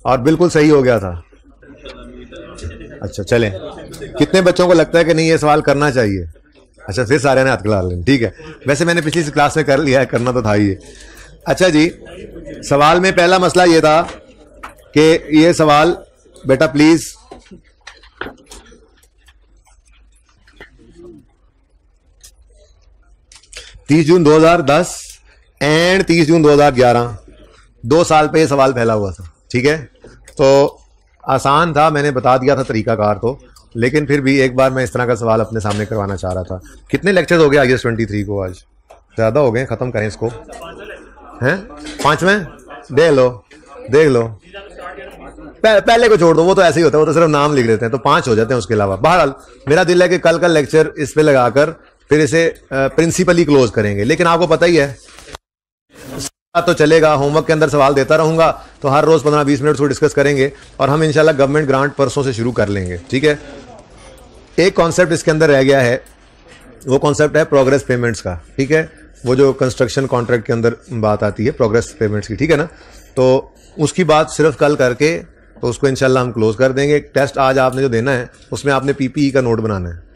और बिल्कुल सही हो गया था। अच्छा चलें, कितने बच्चों को लगता है कि नहीं ये सवाल करना चाहिए? अच्छा, फिर सारे ने हाथ खिला लें, ठीक है। वैसे मैंने पिछली क्लास में कर लिया है, करना तो था ही। अच्छा जी, सवाल में पहला मसला ये था कि ये सवाल बेटा प्लीज तीस जून 2010 एंड 30 जून 2011, 2 साल पे ये सवाल फैला हुआ था, ठीक है। तो आसान था, मैंने बता दिया था तरीकाकार तो, लेकिन फिर भी एक बार मैं इस तरह का सवाल अपने सामने करवाना चाह रहा था। कितने लेक्चर्स हो गए IAS 23 को? आज ज़्यादा हो गए, ख़त्म करें इसको, हैं? 5वें देख लो, देख लो। पहले को छोड़ दो, वो तो ऐसे ही होता है, वो तो सिर्फ नाम लिख लेते हैं, तो 5 हो जाते हैं उसके अलावा। बहरहाल मेरा दिल है कि कल का लेक्चर इस पे लगाकर फिर इसे प्रिंसिपली क्लोज करेंगे। लेकिन आपको पता ही है तो चलेगा, होमवर्क के अंदर सवाल देता रहूंगा, तो हर रोज 15-20 मिनट उसको डिस्कस करेंगे और हम इंशाल्लाह गवर्नमेंट ग्रांट परसों से शुरू कर लेंगे, ठीक है। एक कॉन्सेप्ट इसके अंदर रह गया है, वो कॉन्सेप्ट है प्रोग्रेस पेमेंट्स का, ठीक है। वो जो कंस्ट्रक्शन कॉन्ट्रैक्ट के अंदर बात आती है प्रोग्रेस पेमेंट्स की, ठीक है ना। तो उसकी बात सिर्फ कल करके तो उसको इंशाल्लाह हम क्लोज कर देंगे। टेस्ट आज आपने जो देना है उसमें आपने PPE का नोट बनाना है।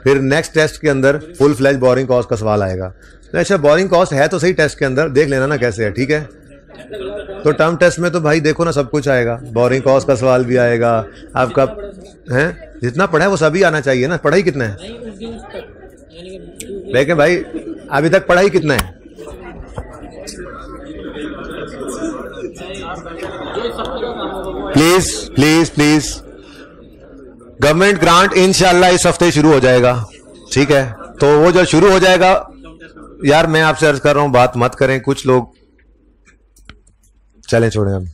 फिर नेक्स्ट टेस्ट के अंदर फुल फ्लैज बोरिंग कॉस्ट का सवाल आएगा। अच्छा, बोरिंग कॉस्ट है तो सही, टेस्ट के अंदर देख लेना ना कैसे है, ठीक है। तो टर्म टेस्ट में तो भाई देखो ना सब कुछ आएगा, बोरिंग कॉस्ट का सवाल भी आएगा आपका, है जितना पढ़ा है वो सभी आना चाहिए ना। पढ़ाई कितना है लेकिन भाई अभी तक पढ़ाई कितना है? Please please please, government grant इंशाल्लाह इस हफ्ते शुरू हो जाएगा, ठीक है। तो वो जो शुरू हो जाएगा, यार मैं आपसे अर्ज कर रहा हूं बात मत करें, कुछ लोग चलें छोड़ें हम।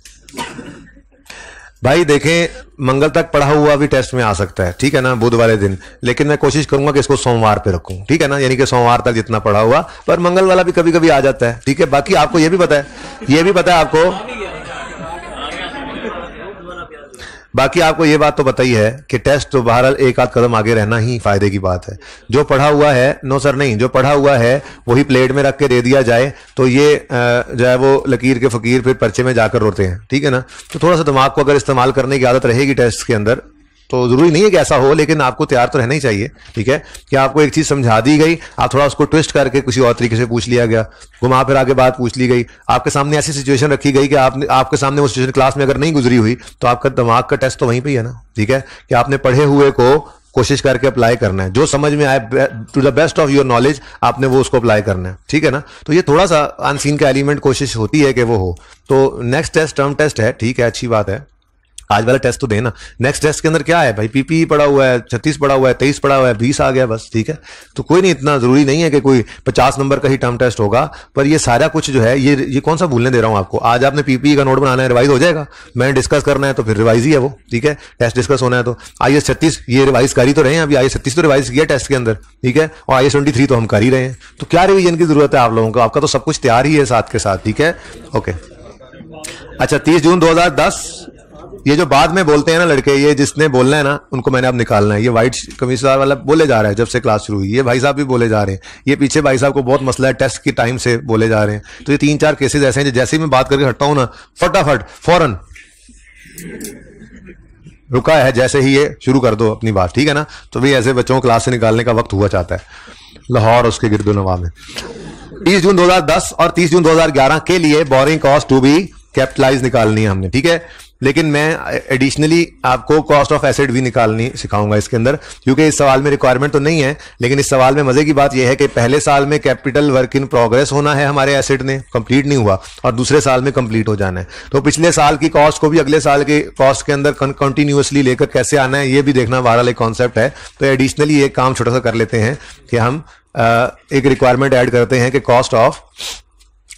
भाई देखें, मंगल तक पढ़ा हुआ भी टेस्ट में आ सकता है, ठीक है ना, बुध वाले दिन। लेकिन मैं कोशिश करूंगा कि इसको सोमवार पे रखूं, ठीक है ना, यानी कि सोमवार तक जितना पढ़ा हुआ, पर मंगल वाला भी कभी कभी आ जाता है, ठीक है। बाकी आपको ये भी पता है, ये भी पता है आपको, बाकी आपको ये बात तो पता ही है कि टेस्ट तो बहरहाल एक आध कदम आगे रहना ही फायदे की बात है। जो पढ़ा हुआ है, नो सर नहीं, जो पढ़ा हुआ है वही प्लेट में रख के दे दिया जाए तो ये जो है वो लकीर के फकीर फिर पर्चे में जाकर रोते हैं, ठीक है ना। तो थोड़ा सा दिमाग को अगर इस्तेमाल करने की आदत रहेगी टेस्ट के अंदर, तो जरूरी नहीं है कि ऐसा हो, लेकिन आपको तैयार तो रहना ही चाहिए, ठीक है। कि आपको एक चीज समझा दी गई, आप थोड़ा उसको ट्विस्ट करके किसी और तरीके से पूछ लिया गया, घुमा फिर आगे बात पूछ ली गई, आपके सामने ऐसी सिचुएशन रखी गई कि आपके सामने वो सिचुएशन क्लास में अगर नहीं गुजरी हुई तो आपका दिमाग का टेस्ट तो वहीं पे ही है ना, ठीक है। कि आपने पढ़े हुए को कोशिश करके अप्लाई करना है, जो समझ में आए to the best of your knowledge आपने वो उसको अप्लाई करना है, ठीक है ना। तो ये थोड़ा सा अनसीन का एलिमेंट कोशिश होती है कि वो हो। तो नेक्स्ट टेस्ट टर्म टेस्ट है, ठीक है, अच्छी बात है, आज वाला टेस्ट तो देना। नेक्स्ट टेस्ट के अंदर क्या है भाई, PPE पड़ा हुआ है, 36 पड़ा हुआ है, 23 पड़ा हुआ है, 20 आ गया बस, ठीक है। तो कोई नहीं, इतना जरूरी नहीं है कि कोई 50 नंबर का ही टर्म टेस्ट होगा, पर ये सारा कुछ जो है ये कौन सा भूलने दे रहा हूं आपको। आज आपने PPE का नोट बनाना है, रिवाइज हो जाएगा, मैंने डिस्कस करना है तो फिर रिवाइज ही है वो, ठीक है। टेस्ट डिस्कस होना है तो IAS 36 ये रिवाइज कर ही तो रहे हैं, अभी IAS 36 तो रिवाइज किया टेस्ट के अंदर, ठीक है, और IAS 23 तो हम कर ही रहे हैं। तो क्या रिवीजन की जरूरत है आप लोगों को, आपका तो सब कुछ तैयार ही है साथ के साथ, ठीक है, ओके। अच्छा, 30 जून 2010, ये जो बाद में बोलते हैं ना लड़के, ये जिसने बोलना है ना उनको मैंने अब निकालना है। ये व्हाइट कमीजदार वाला बोले जा रहा है जब से क्लास शुरू हुई, ये भाई साहब भी बोले जा रहे हैं, ये पीछे भाई साहब को बहुत मसला है, टेस्ट के टाइम से बोले जा रहे हैं। तो ये 3-4 केसेस ऐसे हैं जैसे ही मैं बात करके हटता हूं ना, फटाफट फौरन रुका है, जैसे ही ये शुरू कर दो अपनी बात, ठीक है ना। तो भी ऐसे बच्चों को क्लास से निकालने का वक्त हुआ चाहता है। लाहौर उसके गिरदोनवा में 30 जून 2010 और 30 जून 2011 के लिए borrowing cost to be capitalize निकालनी है हमने, ठीक है। लेकिन मैं एडिशनली आपको कॉस्ट ऑफ एसेट भी निकालनी सिखाऊंगा इसके अंदर, क्योंकि इस सवाल में रिक्वायरमेंट तो नहीं है, लेकिन इस सवाल में मजे की बात यह है कि पहले साल में कैपिटल वर्क इन प्रोग्रेस होना है, हमारे एसेट ने कंप्लीट नहीं हुआ, और दूसरे साल में कंप्लीट हो जाना है। तो पिछले साल की कॉस्ट को भी अगले साल के कॉस्ट के अंदर कंटिन्यूअसली लेकर कैसे आना है, ये भी देखना बहरहाल एक कॉन्सेप्ट है। तो एडिशनली एक काम छोटा सा कर लेते हैं कि हम एक रिक्वायरमेंट ऐड करते हैं कि कॉस्ट ऑफ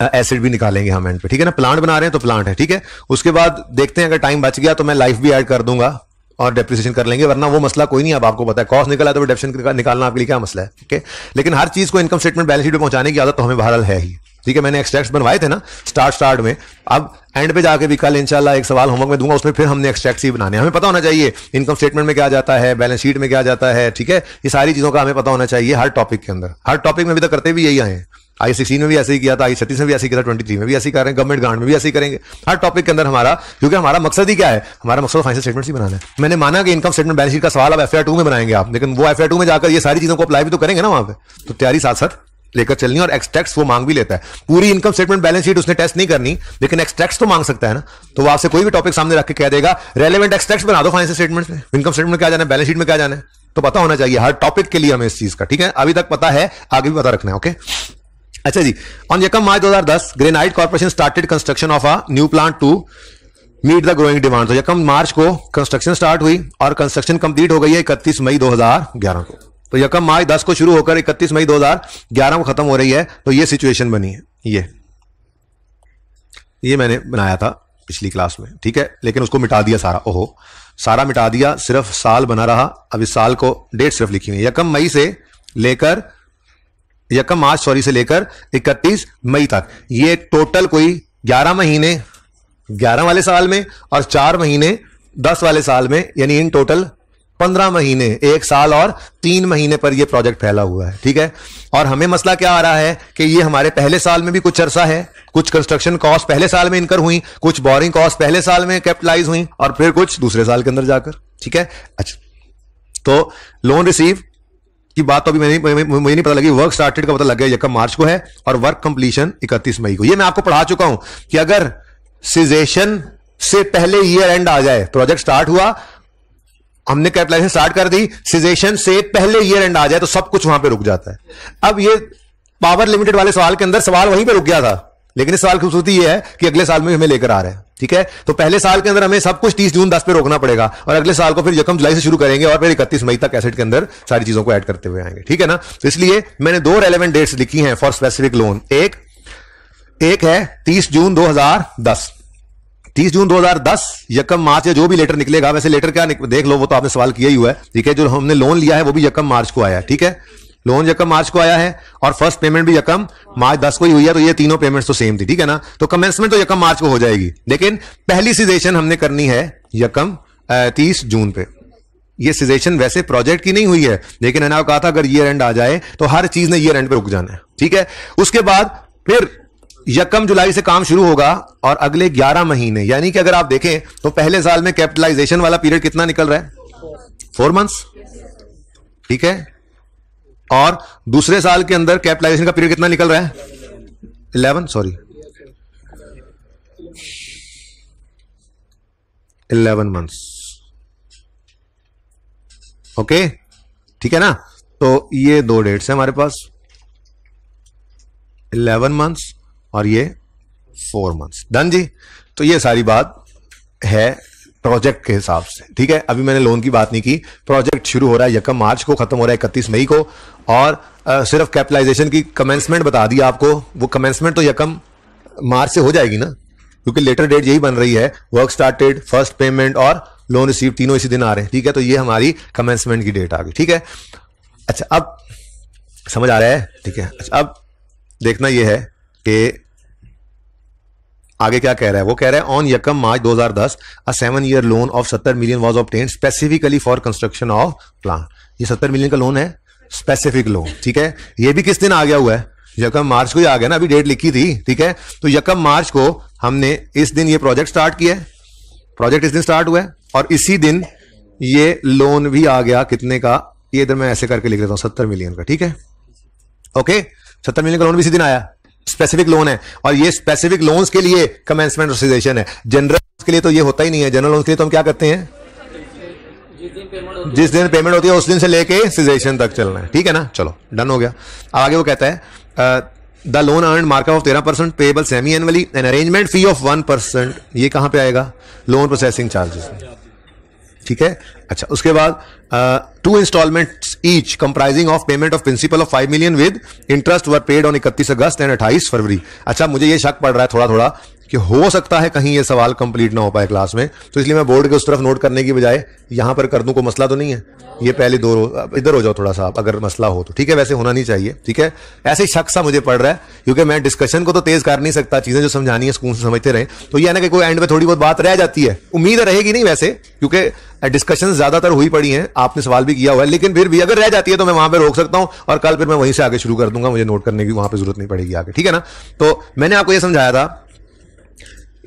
एसिड भी निकालेंगे हम एंड पे, ठीक है ना। प्लांट बना रहे हैं तो प्लांट है, ठीक है। उसके बाद देखते हैं अगर टाइम बच गया तो मैं लाइफ भी ऐड कर दूंगा और डेप्रिसिएशन कर लेंगे, वरना वो मसला कोई नहीं। अब आपको पता है कॉस्ट निकला तो डेप्रिसिएशन निकालना आपके लिए क्या मसला है, ठीक है। लेकिन हर चीज को इनकम स्टेटमेंट बैलेंस शीट पे पहुंचाने की आदत तो हमें बहरहाल है ही, ठीक है। मैंने एक्सट्रैक्ट्स बनवाए थे ना स्टार्ट में, अब एंड पे जाके भी कल इंशाल्लाह एक सवाल होमवर्क में दूंगा, उसमें फिर हमने एक्सट्रैक्ट्स ही बनाने। हमें पता होना चाहिए इनकम स्टेटमेंट में क्या जाता है, बैलेंस शीट में क्या जाता है, ठीक है। ये सारी चीजों का हमें पता होना चाहिए हर टॉपिक के अंदर। हर टॉपिक में अभी तक करते भी यही आए हैं, I-16 में भी ऐसे ही किया था, I-36 में भी ऐसे ही किया था, 23 में भी ऐसे ही कर रहे हैं, गवर्नमेंट ग्रांट में भी ऐसे ही करेंगे हर टॉपिक के अंदर हमारा। क्योंकि हमारा मकसद ही क्या है, हमारा मकसद फाइनेंशियल स्टेटमेंट्स ही बनाना है। मैंने माना कि इनकम स्टेटमेंट बैलेंस शीट का सवाल अब FY2 में बनाएंगे आप, लेकिन वो FY2 में जाकर ये सारी चीजों को अप्लाई भी तो करेंगे ना वहां पे, तो तैयारी साथ साथ लेकर चलनी। और एक्सट्रैक्ट्स वो मांग भी लेता है, पूरी इनकम स्टेटमेंट बैलेंस शीट उसने टेस्ट नहीं करनी, लेकिन एक्सट्रैक्ट्स तो मांग सकता है ना। तो वो आपसे कोई भी टॉपिक सामने रख के कह देगा रेलेवेंट एक्सट्रैक्ट्स बना दो फाइनेंशियल स्टेटमेंट्स में, इनकम स्टेटमेंट में क्या जाना है, बैलेंस शीट में क्या जाना है, तो पता होना चाहिए हर टॉपिक के लिए हमें इस चीज का, ठीक है। अभी तक पता है, आगे भी पता रखना है, ओके। अच्छा जी, ऑन यकम March 2010 Granite Corporation started construction of a new plant to meet the growing demand. तो यकम मार्च को कंस्ट्रक्शन स्टार्ट हुई और कंस्ट्रक्शन कंप्लीट हो गई है 31 मई 2011 को। तो यकम मार्च 10 को शुरू होकर 31 मई 2011 को खत्म हो रही है। तो ये सिचुएशन बनी है, ये मैंने बनाया था पिछली क्लास में, ठीक है। लेकिन उसको मिटा दिया सारा, ओहो सारा मिटा दिया, सिर्फ साल बना रहा। अब इस साल को डेट सिर्फ लिखी हुई है, यकम मार्च से लेकर 31 मई तक। ये टोटल कोई 11 महीने 11 वाले साल में और 4 महीने 10 वाले साल में, यानी इन टोटल 15 महीने, 1 साल और 3 महीने पर यह प्रोजेक्ट फैला हुआ है, ठीक है। और हमें मसला क्या आ रहा है कि ये हमारे पहले साल में भी कुछ अरसा है, कुछ कंस्ट्रक्शन कॉस्ट पहले साल में इनकर हुई, कुछ बोरिंग कॉस्ट पहले साल में कैपिटलाइज हुई और फिर कुछ दूसरे साल के अंदर जाकर, ठीक है। अच्छा, तो लोन रिसीव की बात तो अभी मुझे नहीं पता लगी। वर्क स्टार्टेड का पता लग गया यकम मार्च को है और वर्क कंप्लीशन 31 मई को। ये मैं आपको पढ़ा चुका हूं कि अगर सिजेशन से पहले ईयर एंड आ जाए, प्रोजेक्ट स्टार्ट हुआ, हमने कैपिटलाइजेशन स्टार्ट कर दी, सिजेशन से पहले ईयर एंड आ जाए तो सब कुछ वहां पे रुक जाता है। अब ये पावर लिमिटेड वाले सवाल के अंदर सवाल वहीं पे रुक गया था, लेकिन इस सवाल की खूबसूरती ये है कि अगले साल में हमें लेकर आ रहे हैं, ठीक है। तो पहले साल के अंदर हमें सब कुछ 30 जून 10 पे रोकना पड़ेगा और अगले साल को फिर यकम जुलाई से शुरू करेंगे और फिर 31 मई तक एसेट के अंदर सारी चीजों को ऐड करते हुए आएंगे, ठीक है ना। तो इसलिए मैंने 2 रेलेवेंट डेट्स लिखी हैं फॉर स्पेसिफिक लोन। एक है 30 जून 2010, 30 जून 2010 यकम मार्च या जो भी लेटर निकलेगा, वैसे लेटर क्या देख लो, वो तो आपने सवाल किया ही हुआ है, ठीक है। जो हमने लोन लिया है वो भी यकम मार्च को आया है, ठीक है। लोन यकम मार्च को आया है और फर्स्ट पेमेंट भी यकम मार्च 10 को ही हुई है, तो ये तीनों पेमेंट्स तो सेम थी, ठीक है ना। तो कमेंसमेंट तो यकम मार्च को हो जाएगी, लेकिन पहली सिजेशन हमने करनी है यकम 30 जून पे। ये सिजेशन वैसे प्रोजेक्ट की नहीं हुई है, लेकिन मैंने कहा था अगर ईयर एंड आ जाए तो हर चीज ने ईयर एंड पे रुक जाना है, ठीक है। उसके बाद फिर यकम जुलाई से काम शुरू होगा और अगले 11 महीने, यानी कि अगर आप देखें तो पहले साल में कैपिटलाइजेशन वाला पीरियड कितना निकल रहा है, 4 मंथ्स, ठीक है। और दूसरे साल के अंदर कैपिटलाइजेशन का पीरियड कितना निकल रहा है, 11 मंथ्स, ओके, ठीक है ना। तो ये 2 डेट्स हैं हमारे पास, 11 मंथ्स और ये 4 मंथ्स, डन जी। तो ये सारी बात है प्रोजेक्ट के हिसाब से, ठीक है। अभी मैंने लोन की बात नहीं की, प्रोजेक्ट शुरू हो रहा है यकम मार्च को, खत्म हो रहा है 31 मई को, और सिर्फ कैपिटलाइजेशन की कमेंसमेंट बता दी आपको। वो कमेंसमेंट तो यकम मार्च से हो जाएगी ना, क्योंकि लेटर डेट यही बन रही है, वर्क स्टार्टेड, फर्स्ट पेमेंट और लोन रिसीव तीनों इसी दिन आ रहे हैं, ठीक है। तो ये हमारी कमेंसमेंट की डेट आ गई, ठीक है। अच्छा, अब समझ आ रहा है, ठीक है। अच्छा, अब देखना यह है कि आगे क्या कह रहा है। वो कह रहा है ऑन यकम March 2010 a 7 year loan of 70 million was obtained specifically for construction of plant. ये 70 मिलियन का लोन है, स्पेसिफिक लोन, ठीक है। ये भी किस दिन आ गया हुआ है, यकम मार्च को ही आ गया ना, अभी डेट लिखी थी, ठीक है। तो यकम मार्च को हमने इस दिन ये प्रोजेक्ट स्टार्ट किया है, प्रोजेक्ट इस दिन स्टार्ट हुआ है और इसी दिन ये लोन भी आ गया कितने का, ये इधर मैं ऐसे करके लिख देता हूं 70 मिलियन का, ठीक है। ओके, 70 मिलियन का लोन भी इसी दिन आया, स्पेसिफिक लोन है, और ये स्पेसिफिक लोन्स के लिए कमेंसमेंट सिचुएशन है। जनरल के लिए तो ये होता ही नहीं है। जनरल लोन्स के लिए तो हम क्या करते हैं, जिस दिन पेमेंट होती है उस दिन से लेके सिचुएशन तक चलना है, ठीक है ना। चलो डन हो गया। अब आगे वो कहता है the loan earn markup of 13% payable semi annually, an arrangement fee of 1%। ये कहां पे आएगा, लोन प्रोसेसिंग चार्जेस, ठीक है। अच्छा, उसके बाद 2 installments each comprising of payment of principal of 5 million with interest were paid on 31 August and 28 February. अच्छा, मुझे ये शक पड़ रहा है थोड़ा थोड़ा कि हो सकता है कहीं ये सवाल कंप्लीट ना हो पाए क्लास में, तो इसलिए मैं बोर्ड के उस तरफ नोट करने की बजाय यहां पर कर दूं। कोई मसला तो नहीं है, ये पहले इधर हो जाओ थोड़ा सा आप, अगर मसला हो तो, ठीक है। वैसे होना नहीं चाहिए, ठीक है। ऐसे शक सा मुझे पड़ रहा है, क्योंकि मैं डिस्कशन को तो तेज कर नहीं सकता, चीजें जो समझानी है स्कूल से समझते रहे, तो ये है ना कि कोई एंड में थोड़ी बहुत बात रह जाती है। उम्मीद रहेगी नहीं वैसे, क्योंकि डिस्कशन ज्यादातर हुई पड़ी हैं, आपने सवाल भी किया हुआ है, लेकिन फिर भी अगर रह जाती है तो मैं वहां पे रोक सकता हूं और कल फिर मैं वहीं से आगे शुरू कर दूंगा, मुझे नोट करने की वहां पे जरूरत नहीं पड़ेगी आगे, ठीक है ना। तो मैंने आपको ये समझाया था,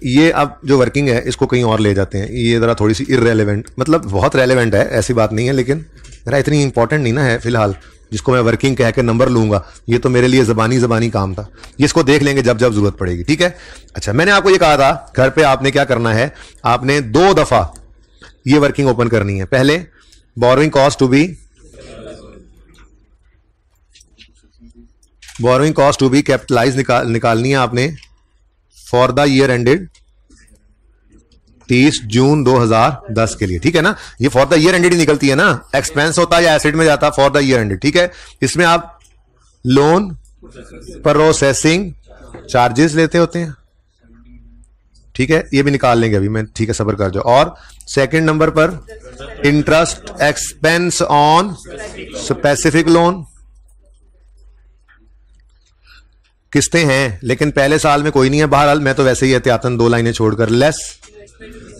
ये अब जो वर्किंग है इसको कहीं और ले जाते हैं, ये जरा थोड़ी सी इररेलेवेंट, मतलब बहुत रेलेवेंट है, ऐसी बात नहीं है, लेकिन जरा इतनी इंपॉर्टेंट नहीं ना है फिलहाल जिसको मैं वर्किंग कह के नंबर लूंगा। ये तो मेरे लिए जबानी काम था, ये इसको देख लेंगे जब जब जरूरत पड़ेगी, ठीक है। अच्छा, मैंने आपको ये कहा था घर पे आपने क्या करना है, आपने 2 दफा ये वर्किंग ओपन करनी है। पहले borrowing cost to be capitalize निकालनी है आपने for the year ended 30 June 2010 के लिए, ठीक है ना। ये फॉर द ईयर एंडेड ही निकलती है ना, एक्सपेंस होता है या एसेट में जाता है, फॉर द ईयर एंडेड, ठीक है। इसमें आप लोन प्रोसेसिंग चार्जेस लेते होते हैं, ठीक है, ये भी निकाल लेंगे अभी मैं, ठीक है, सब्र कर जाओ। और सेकंड नंबर पर interest expense on specific loan, किस्तें हैं लेकिन पहले साल में कोई नहीं है, बहरहाल मैं तो वैसे ही एहतियातन 2 लाइनें छोड़कर लेस,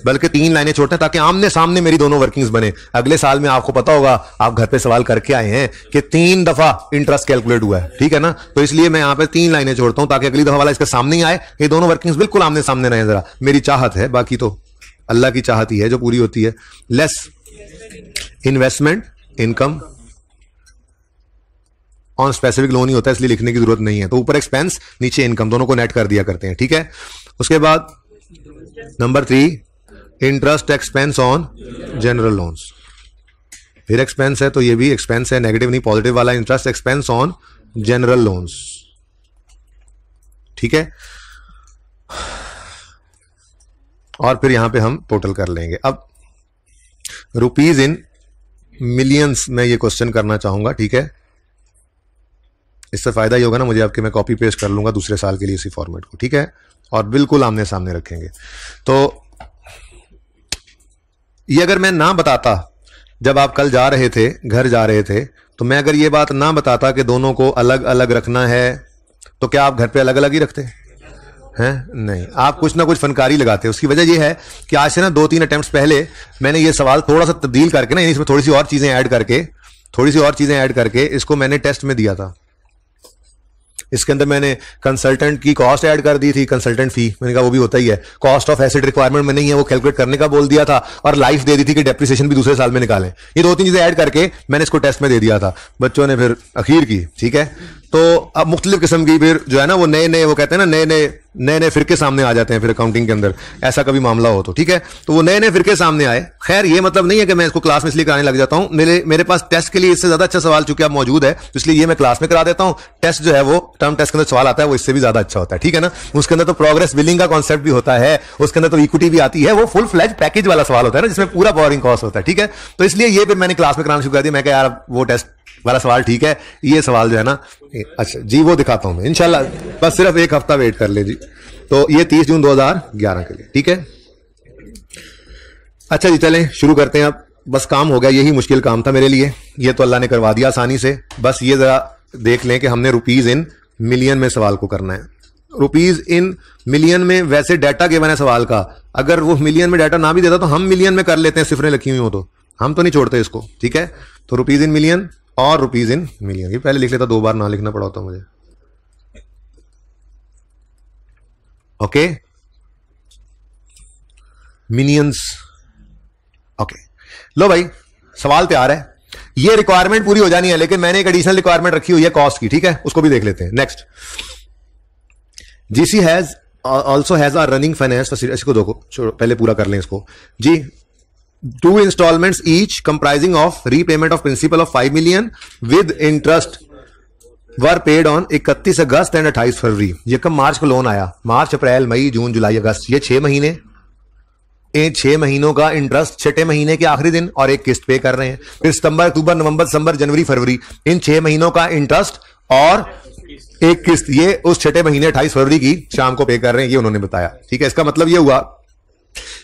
बल्कि 3 लाइनें छोड़ते हैं ताकि आमने सामने मेरी दोनों वर्किंग्स बने। अगले साल में आपको पता होगा, आप घर पे सवाल करके आए हैं कि 3 दफा इंटरेस्ट कैलकुलेट हुआ है, ठीक है ना। तो इसलिए मैं यहां पे 3 लाइनें छोड़ता हूं ताकि अगली दफा वाला इसके सामने ही आए, ये दोनों वर्किंग्स बिल्कुल आमने सामने रहे। जरा मेरी चाहत है, बाकी तो अल्लाह की चाहत ही है जो पूरी होती है। Less investment income on specific loan ही होता है, इसलिए लिखने की जरूरत नहीं है। तो ऊपर एक्सपेंस नीचे इनकम, दोनों को नेट कर दिया करते हैं, ठीक है। उसके बाद number 3 interest expense on general loans, फिर एक्सपेंस है तो ये भी एक्सपेंस है, नेगेटिव नहीं पॉजिटिव वाला, interest expense on general loans, ठीक है। और फिर यहां पे हम टोटल कर लेंगे। अब रुपीज इन मिलियंस में ये क्वेश्चन करना चाहूंगा, ठीक है। इससे फायदा ये होगा ना मुझे आपके, मैं कॉपी पेस्ट कर लूंगा दूसरे साल के लिए इसी फॉर्मेट को, ठीक है, और बिल्कुल आमने सामने रखेंगे। तो ये अगर मैं ना बताता जब आप कल जा रहे थे, घर जा रहे थे, तो मैं अगर ये बात ना बताता कि दोनों को अलग अलग रखना है, तो क्या आप घर पे अलग अलग ही रखते हैं? नहीं, आप कुछ ना कुछ फनकारी लगाते। उसकी वजह यह है कि आज से ना 2-3 अटेम्प्ट्स पहले मैंने ये सवाल थोड़ा सा तब्दील करके ना, इसमें थोड़ी सी और चीजें ऐड करके इसको मैंने टेस्ट में दिया था। इसके अंदर मैंने कंसल्टेंट की कॉस्ट ऐड कर दी थी, कंसल्टेंट फी, मैंने कहा वो भी होता ही है, कॉस्ट ऑफ एसेट रिक्वायरमेंट में नहीं है वो कैलकुलेट करने का बोल दिया था, और लाइफ दे दी थी कि डेप्रिसिएशन भी दूसरे साल में निकालें। ये 2-3 चीजें ऐड करके मैंने इसको टेस्ट में दे दिया था, बच्चों ने फिर अखीर की, ठीक है। तो अब मुख्तलिफ किस्म की फिर जो है ना वो नए वो कहते हैं ना नए फिरके सामने आ जाते हैं फिर अकाउंटिंग के अंदर, ऐसा कभी मामला हो तो, ठीक है। तो वो नए फिरके सामने आए। खैर ये मतलब नहीं है कि मैं इसको क्लास में इसलिए कराने लग जाता हूं, मेरे पास टेस्ट के लिए इससे ज्यादा अच्छा सवाल चूंकि अब मौजूद है, तो इसलिए ये मैं क्लास में करा देता हूं। टेस्ट जो है वो टर्म टेस्ट के अंदर सवाल आता है वो इससे भी ज्यादा अच्छा होता है, ठीक है ना। उसके अंदर तो प्रोग्रेस बिलिंग का कॉन्सेप्ट भी होता है, उसके अंदर तो इक्विटी भी आती है, वो फुल फ्लैज पैकेज वाला सवाल होता है ना, जिसमें पूरा बोरिंग कॉस्ट होता है, ठीक है। तो इसलिए ये फिर मैंने क्लास में कराना शुरू कर दिया। मैं कहा यार वो टेस्ट वाला सवाल ठीक है, ये सवाल जो है ना, अच्छा जी वो दिखाता हूं मैं इंशाल्लाह, बस सिर्फ 1 हफ्ता वेट कर ले जी। तो ये 30 जून 2011 के लिए, ठीक है। अच्छा जी चलें शुरू करते हैं अब, बस काम हो गया, यही मुश्किल काम था मेरे लिए, ये तो अल्लाह ने करवा दिया आसानी से। बस ये जरा देख लें कि हमने रुपीज इन मिलियन में सवाल को करना है। रुपीज इन मिलियन में वैसे डाटा गिवन है सवाल का, अगर वो मिलियन में डाटा ना भी देता तो हम मिलियन में कर लेते हैं, सिफरें लिखी हुई हो तो हम तो नहीं छोड़ते इसको, ठीक है। तो रुपीज इन मिलियन और रुपीज इन मिलियन, ये पहले लिख लेता, 2 बार ना लिखना पड़ा होता मुझे, ओके। Millions, okay. लो भाई, सवाल तैयार है, ये रिक्वायरमेंट पूरी हो जानी है, लेकिन मैंने एक एडिशनल रिक्वायरमेंट रखी हुई है कॉस्ट की, ठीक है, उसको भी देख लेते हैं। Next, GC has also has a running finance facility. इसको देखो, पहले पूरा कर लें इसको जी। 2 installments each comprising of repayment of principal of 5 million with interest were paid on 31 August and 28 February. ये कब मार्च को लोन आया, मार्च, अप्रैल, मई, जून, जुलाई, अगस्त, ये 6 महीने, इन 6 महीनों का इंटरेस्ट छठे महीने के आखिरी दिन और एक किस्त पे कर रहे हैं। फिर सितंबर, अक्टूबर, नवंबर, दिसंबर, जनवरी, फरवरी, इन 6 महीनों का इंटरेस्ट और एक किस्त, ये उस छठे महीने 28 फरवरी की शाम को पे कर रहे हैं, ये उन्होंने बताया, ठीक है। इसका मतलब ये हुआ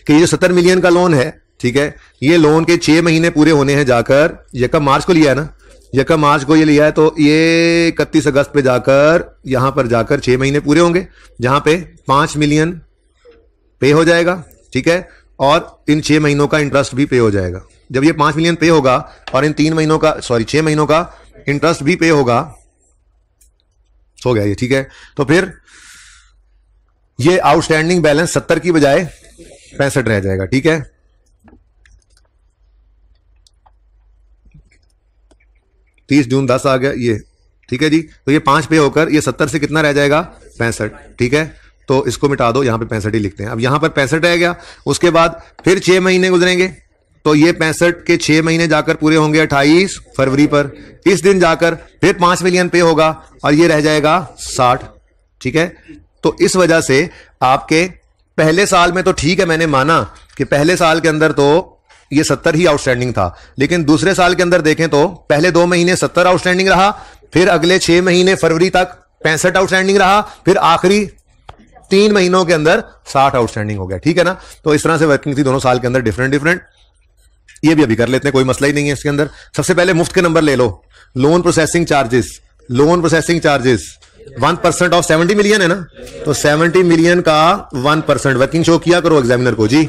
कि ये जो 70 मिलियन का लोन है, ठीक है, ये लोन के 6 महीने पूरे होने हैं जाकर, ये कब मार्च को लिया है ना, ये कब मार्च को ये लिया है, तो ये 31 अगस्त पे जाकर यहां पर जाकर 6 महीने पूरे होंगे, जहां पे 5 मिलियन पे हो जाएगा, ठीक है, और इन 6 महीनों का इंटरेस्ट भी पे हो जाएगा। जब ये 5 मिलियन पे होगा और इन 3 महीनों का 6 महीनों का इंटरेस्ट भी पे होगा, हो गया ये, ठीक है। तो फिर ये आउटस्टैंडिंग बैलेंस 70 की बजाय 65 रह जाएगा, ठीक है। जून 10 आ गया ये, ठीक है जी। तो ये 5 पे होकर ये 70 से कितना रह जाएगा, 65, ठीक है। तो इसको मिटा दो, यहां पे 65 ही लिखते हैं। अब यहां पर 65 रह गया, उसके बाद फिर 6 महीने गुजरेंगे, तो ये 65 के 6 महीने जाकर पूरे होंगे 28 फरवरी पर। इस दिन जाकर फिर 5 मिलियन पे होगा और ये रह जाएगा 60, ठीक है। तो इस वजह से आपके पहले साल में तो ठीक है, मैंने माना कि पहले साल के अंदर तो ये 70 ही आउटस्टैंडिंग था, लेकिन दूसरे साल के अंदर देखें तो पहले 2 महीने 70 आउटस्टैंडिंग रहा, फिर अगले 6 महीने फरवरी तक 65 आउटस्टैंडिंग रहा, फिर आखिरी 3 महीनों के अंदर 60 आउटस्टैंडिंग हो गया, ठीक है ना। तो इस तरह से वर्किंग थी दोनों साल के अंदर, डिफरेंट। ये भी अभी कर लेते हैं, कोई मसला ही नहीं है इसके अंदर। सबसे पहले मुफ्त के नंबर ले लो। Loan processing charges, 1% of 70 million है ना, तो 70 मिलियन का 1% वर्किंग शो किया करो एग्जामिनर को जी,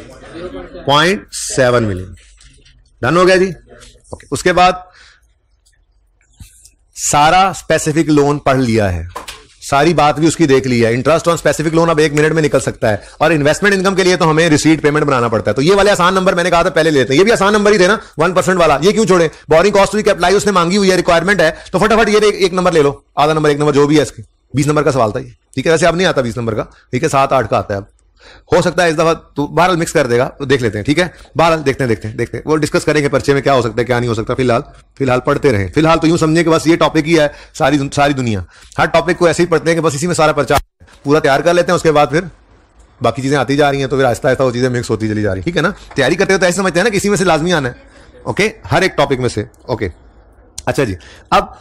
0.7 मिलियन। डन हो गया जी, ओके। उसके बाद सारा स्पेसिफिक लोन पढ़ लिया है, सारी बात भी उसकी देख ली है। इंटरेस्ट ऑन स्पेसिफिक लोन अब 1 मिनट में निकल सकता है, और इन्वेस्टमेंट इनकम के लिए तो हमें रिसीट पेमेंट बनाना पड़ता है। तो ये वाले आसान नंबर मैंने कहा था पहले लेते हैं, ये भी आसान नंबर ही थे ना, 1% वाला, ये क्यों छोड़े। बोरिंग कॉस्ट भी अप्लाई उसने मांगी हुई है, रिक्वायरमेंट है, तो फटाफट ये एक नंबर ले लो, आधा नंबर, 1 नंबर जो भी है इसके। 20 नंबर का सवाल था ये, ठीक है। वैसे अब नहीं आता 20 नंबर का, ठीक है, 7-8 का आता है अब, हो सकता है इस दफा तो बहरहाल मिक्स कर देगा, तो देख लेते हैं, ठीक है। बहरहाल देखते हैं वो डिस्कस करेंगे पर्चे में क्या हो सकता है क्या नहीं हो सकता। फिलहाल पढ़ते रहें। फिलहाल तो यूं समझिए कि बस ये टॉपिक ही है, सारी दुनिया हर टॉपिक को ऐसे ही पढ़ते हैं कि बस इसी में सारा पर्चा पूरा तैयार कर लेते हैं, उसके बाद फिर बाकी चीजें आती जा रही हैं, तो फिर आहिस्ता आहिस्ता वो चीजें मिक्स होती चली जा रही है, ठीक है ना। तैयारी करते हो तो ऐसे समझते हैं ना, किसी में से लाजमी आना है, ओके, हर एक टॉपिक में से, ओके। अच्छा जी, अब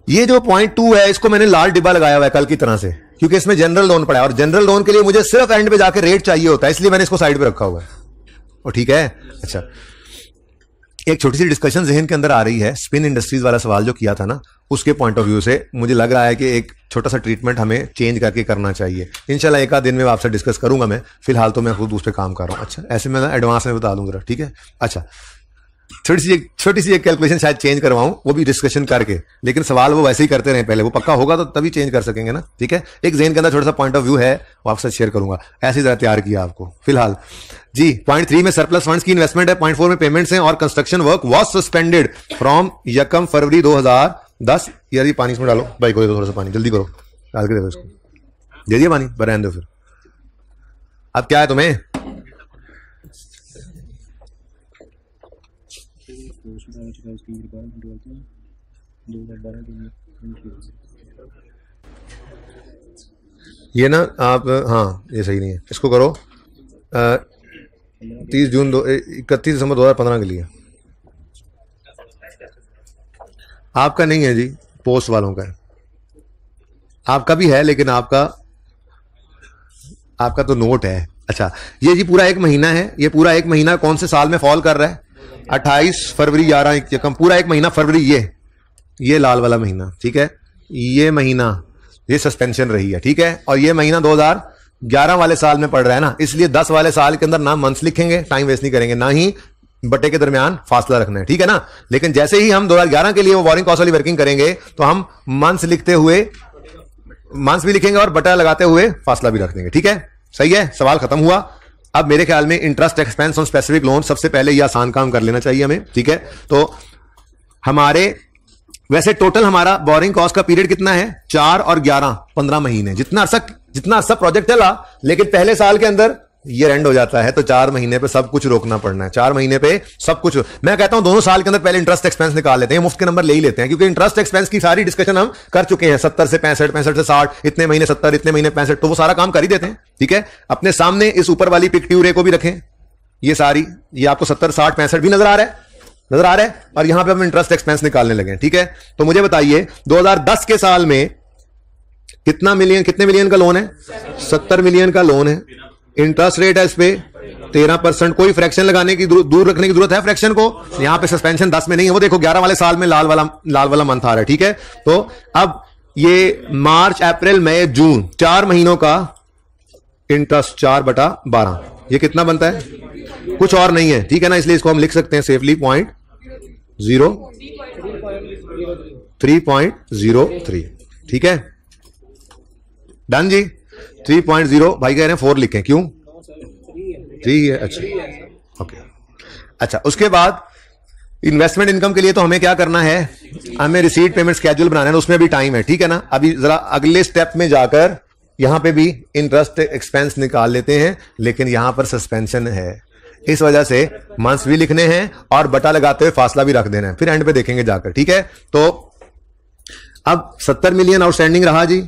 ये जो पॉइंट 2 है, इसको मैंने लाल डिब्बा लगाया हुआ है कल की तरह से, क्योंकि इसमें जनरल लोन पड़ा है, और जनरल लोन के लिए मुझे सिर्फ एंड पे जाकर रेट चाहिए होता है, इसलिए मैंने इसको साइड पे रखा हुआ है, और ठीक है। अच्छा, एक छोटी सी डिस्कशन जहन के अंदर आ रही है, स्पिन इंडस्ट्रीज वाला सवाल जो किया था ना, उसके पॉइंट ऑफ व्यू से मुझे लग रहा है कि एक छोटा सा ट्रीटमेंट हमें चेंज करके करना चाहिए। इंशाल्लाह एक आध दिन में आपसे डिस्कस करूंगा मैं, फिलहाल तो मैं खुद उस पर काम कर रहा हूं। अच्छा, ऐसे मैं एडवांस में बता दूंगा, ठीक है। अच्छा, छोटी सी एक कैलकुलेशन शायद चेंज करवाऊं, वो भी डिस्कशन करके, लेकिन सवाल वो वैसे ही करते रहे पहले, वो पक्का होगा तो तभी चेंज कर सकेंगे ना, ठीक है। एक जहन के अंदर छोटा सा पॉइंट ऑफ व्यू है, वो आपसे शेयर करूंगा, ऐसे जरा तैयार किया आपको। फिलहाल जी, पॉइंट 3 में सरप्लस फंड्स की इन्वेस्टमेंट है, पॉइंट 4 में पेमेंट्स हैं, और construction work was suspended from 1 फरवरी 2010। यार ये पानी इसमें डालो भाई, कोई थोड़ा सा पानी जल्दी करो, डाल के देखो इसको, दे दिया पानी, रहने दो फिर। अब क्या है तुम्हें, ये ना आप, हाँ ये सही नहीं है, इसको करो 31 दिसंबर 2015 के लिए। आपका नहीं है जी, पोस्ट वालों का है, आपका भी है, लेकिन आपका तो नोट है। अच्छा, ये जी पूरा 1 महीना है, ये पूरा 1 महीना कौन से साल में फॉल कर रहा है, 28 फरवरी 11 पूरा 1 महीना फरवरी, ये लाल वाला महीना, ठीक है। ये महीना ये सस्पेंशन रही है, ठीक है, और ये महीना 2011 वाले साल में पड़ रहा है ना, इसलिए 10 वाले साल के अंदर ना मंथ्स लिखेंगे, टाइम वेस्ट नहीं करेंगे, ना ही बटे के दरमियान फासला रखना है, ठीक है ना। लेकिन जैसे ही हम 2011 के लिए वो बोरिंग कॉस्ट वाली वर्किंग करेंगे, तो हम मंथ्स लिखते हुए मंथ्स भी लिखेंगे और बटा लगाते हुए फासला भी रख देंगे, ठीक है। सही है, सवाल खत्म हुआ। अब मेरे ख्याल में interest expense on specific loan सबसे पहले ये आसान काम कर लेना चाहिए हमें, ठीक है। तो हमारे वैसे टोटल हमारा बोरिंग कॉस्ट का पीरियड कितना है, 4 और 11 15 महीने, जितना अर्सा प्रोजेक्ट चला, लेकिन पहले साल के अंदर ये एंड हो जाता है, तो 4 महीने पे सब कुछ रोकना पड़ना है। 4 महीने पे सब कुछ, मैं कहता हूं दोनों साल के अंदर पहले इंटरेस्ट एक्सपेंस निकाल लेते हैं, मुफ्त के नंबर ले ही लेते हैं, क्योंकि इंटरेस्ट एक्सपेंस की सारी डिस्कशन हम कर चुके हैं। 70 से 65, 65 से 60, इतने महीने 70, इतने महीने 65, तो वो सारा काम कर ही देते हैं, ठीक है। अपने सामने इस ऊपर वाली पिक्ट्यूर रे को भी रखें, ये सारी, ये आपको 70, 60, 65 भी नजर आ रहा है, और यहां पे हम इंटरेस्ट एक्सपेंस निकालने लगे, ठीक है। तो मुझे बताइए 2010 के साल में कितने मिलियन का लोन है, 70 मिलियन का लोन है। इंटरेस्ट रेट है इस पे 13%। कोई फ्रैक्शन लगाने की दूर रखने की जरूरत है फ्रैक्शन को, यहां पे सस्पेंशन 10 में नहीं है, वो देखो 11 वाले साल में लाल वाला मंथ आ रहा है, ठीक है। तो अब ये मार्च, अप्रैल, मई, जून 4 महीनों का इंटरेस्ट 4/12, ये कितना बनता है, कुछ और नहीं है, ठीक है ना। इसलिए इसको हम लिख सकते हैं सेफली 3.03, ठीक है, डन जी। 3.0 भाई कह रहे हैं 4 लिखें, क्यों, 3 है, अच्छा ओके। अच्छा, उसके बाद इन्वेस्टमेंट इनकम के लिए तो हमें क्या करना है, हमें रिसीट पेमेंट स्केड्यूल बनाना है, उसमें भी टाइम है, ठीक है ना। अभी जरा अगले स्टेप में जाकर यहां पे भी इंटरेस्ट एक्सपेंस निकाल लेते हैं, लेकिन यहां पर सस्पेंशन है, इस वजह से मंथ्स भी लिखने हैं और बटा लगाते हुए फासला भी रख देना है, फिर एंड पे देखेंगे जाकर, ठीक है। तो अब 70 मिलियन आउटस्टैंडिंग रहा जी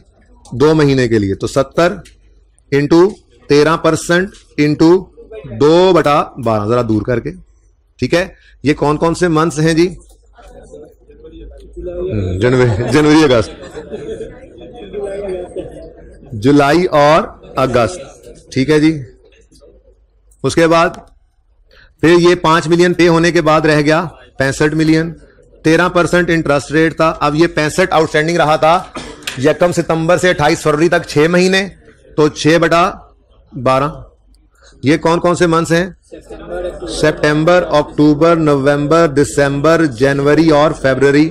2 महीने के लिए, तो 70 इंटू 13% इंटू 2/12, जरा दूर करके, ठीक है। ये कौन कौन से मंथ्स हैं जी, जनवरी अगस्त, जुलाई और अगस्त, ठीक है जी। उसके बाद फिर ये 5 मिलियन पे होने के बाद रह गया 65 मिलियन, 13% इंटरेस्ट रेट था। अब ये 65 आउटस्टैंडिंग रहा था 1 सितंबर से 28 फरवरी तक 6 महीने, तो 6/12। ये कौन कौन से मंथ्स हैं, सितंबर, अक्टूबर, नवंबर, दिसंबर, जनवरी और फरवरी,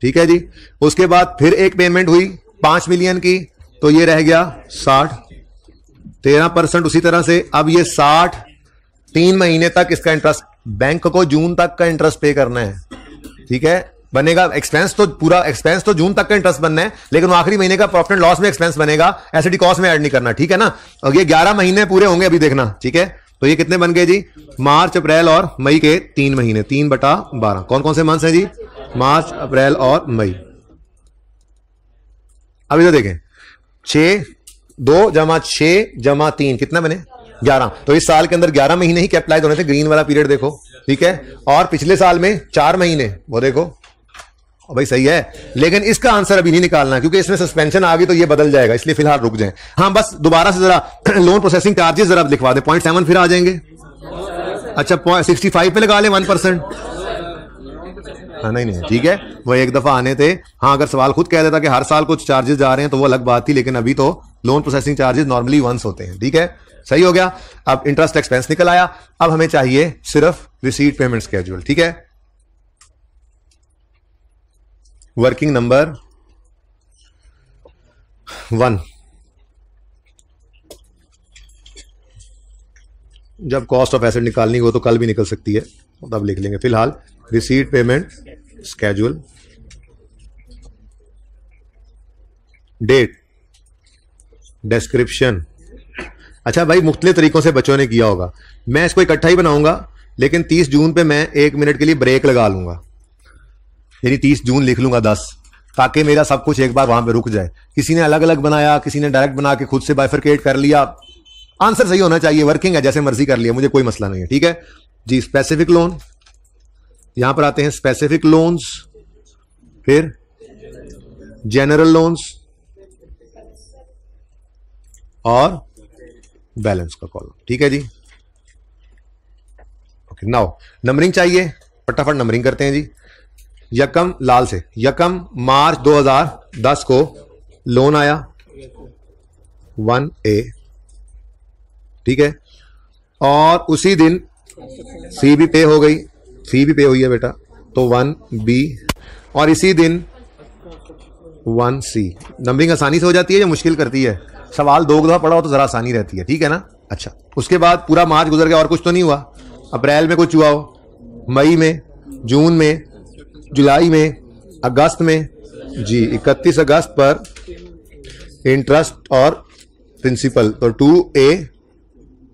ठीक है जी। उसके बाद फिर एक पेमेंट हुई 5 मिलियन की, तो ये रह गया 60, 13% उसी तरह से। अब ये 60 3 महीने तक इसका इंटरेस्ट, बैंक को जून तक का इंटरेस्ट पे करना है, ठीक है, बनेगा एक्सपेंस, तो पूरा एक्सपेंस तो जून तक का इंटरेस्ट बनना है, लेकिन आखिरी महीने का प्रॉफिट एंड लॉस में एक्सपेंस बनेगा, एसिडी कॉस्ट में ऐड नहीं करना, ठीक है ना। और ये 11 महीने पूरे होंगे अभी देखना, ठीक है। तो ये कितने बन गए जी, मार्च, अप्रैल और मई के 3 महीने, 3/12। कौन कौन से मंथ्स हैं जी, मार्च, अप्रैल और मई। अभी तो देखें 2 + 6 + 3 कितना बने, 11। तो इस साल के अंदर 11 महीने ही कैपिटलाइज होने थे, ग्रीन वाला पीरियड देखो, ठीक है। और पिछले साल में 4 महीने, वो देखो भाई सही है, लेकिन इसका आंसर अभी नहीं निकालना क्योंकि इसमें सस्पेंशन आ गई, तो ये बदल जाएगा, इसलिए फिलहाल रुक जाएं। हाँ, बस दोबारा से जरा लोन प्रोसेसिंग चार्जेस जरा लिखवा दें, 0.7 फिर आ जाएंगे। अच्छा 65 पे लगा लें 1%। हाँ नहीं, ठीक है, वो एक दफा आने थे। हाँ, अगर सवाल खुद कह देता कि हर साल कुछ चार्जेस जा रहे हैं तो वो अलग बात थी, लेकिन अभी तो loan processing charges normally once होते हैं, ठीक है, सही हो गया। अब इंटरेस्ट एक्सपेंस निकल आया, अब हमें चाहिए सिर्फ रिसीट पेमेंट स्केड्यूल, ठीक है। वर्किंग नंबर 1, जब कॉस्ट ऑफ एसेट निकालनी हो तो कल भी निकल सकती है, तब लिख लेंगे। फिलहाल receipt payment schedule, date, description. अच्छा भाई, मुख्तलिफ तरीकों से बच्चों ने किया होगा, मैं इसको इकट्ठा ही बनाऊंगा, लेकिन 30 जून पे मैं 1 मिनट के लिए ब्रेक लगा लूंगा, यानी 30 जून लिख लूंगा 10, ताकि मेरा सब कुछ एक बार वहां पे रुक जाए। किसी ने अलग अलग बनाया, किसी ने डायरेक्ट बना के खुद से बाइफरकेट कर लिया, आंसर सही होना चाहिए, वर्किंग है, जैसे मर्जी कर लिया, मुझे कोई मसला नहीं है, ठीक है जी। स्पेसिफिक लोन, यहां पर आते हैं स्पेसिफिक लोन्स, फिर जनरल लोन्स और बैलेंस का कॉलम, ठीक है जी। ओके, नाउ नंबरिंग चाहिए, फटाफट नंबरिंग करते हैं जी। यकम लाल से, यकम मार्च 2010 को लोन आया 1A, ठीक है, और उसी दिन सी भी पे हो गई, सी भी पे हुई है बेटा, तो 1B, और इसी दिन 1C। नंबरिंग आसानी से हो जाती है या मुश्किल करती है, सवाल 2 दफा पढ़ा हो तो जरा आसानी रहती है, ठीक है ना। अच्छा, उसके बाद पूरा मार्च गुजर गया और कुछ तो नहीं हुआ। अप्रैल में कुछ हुआ हो, मई में, जून में, जुलाई में, अगस्त में जी। 31 अगस्त पर इंटरेस्ट और प्रिंसिपल, तो 2A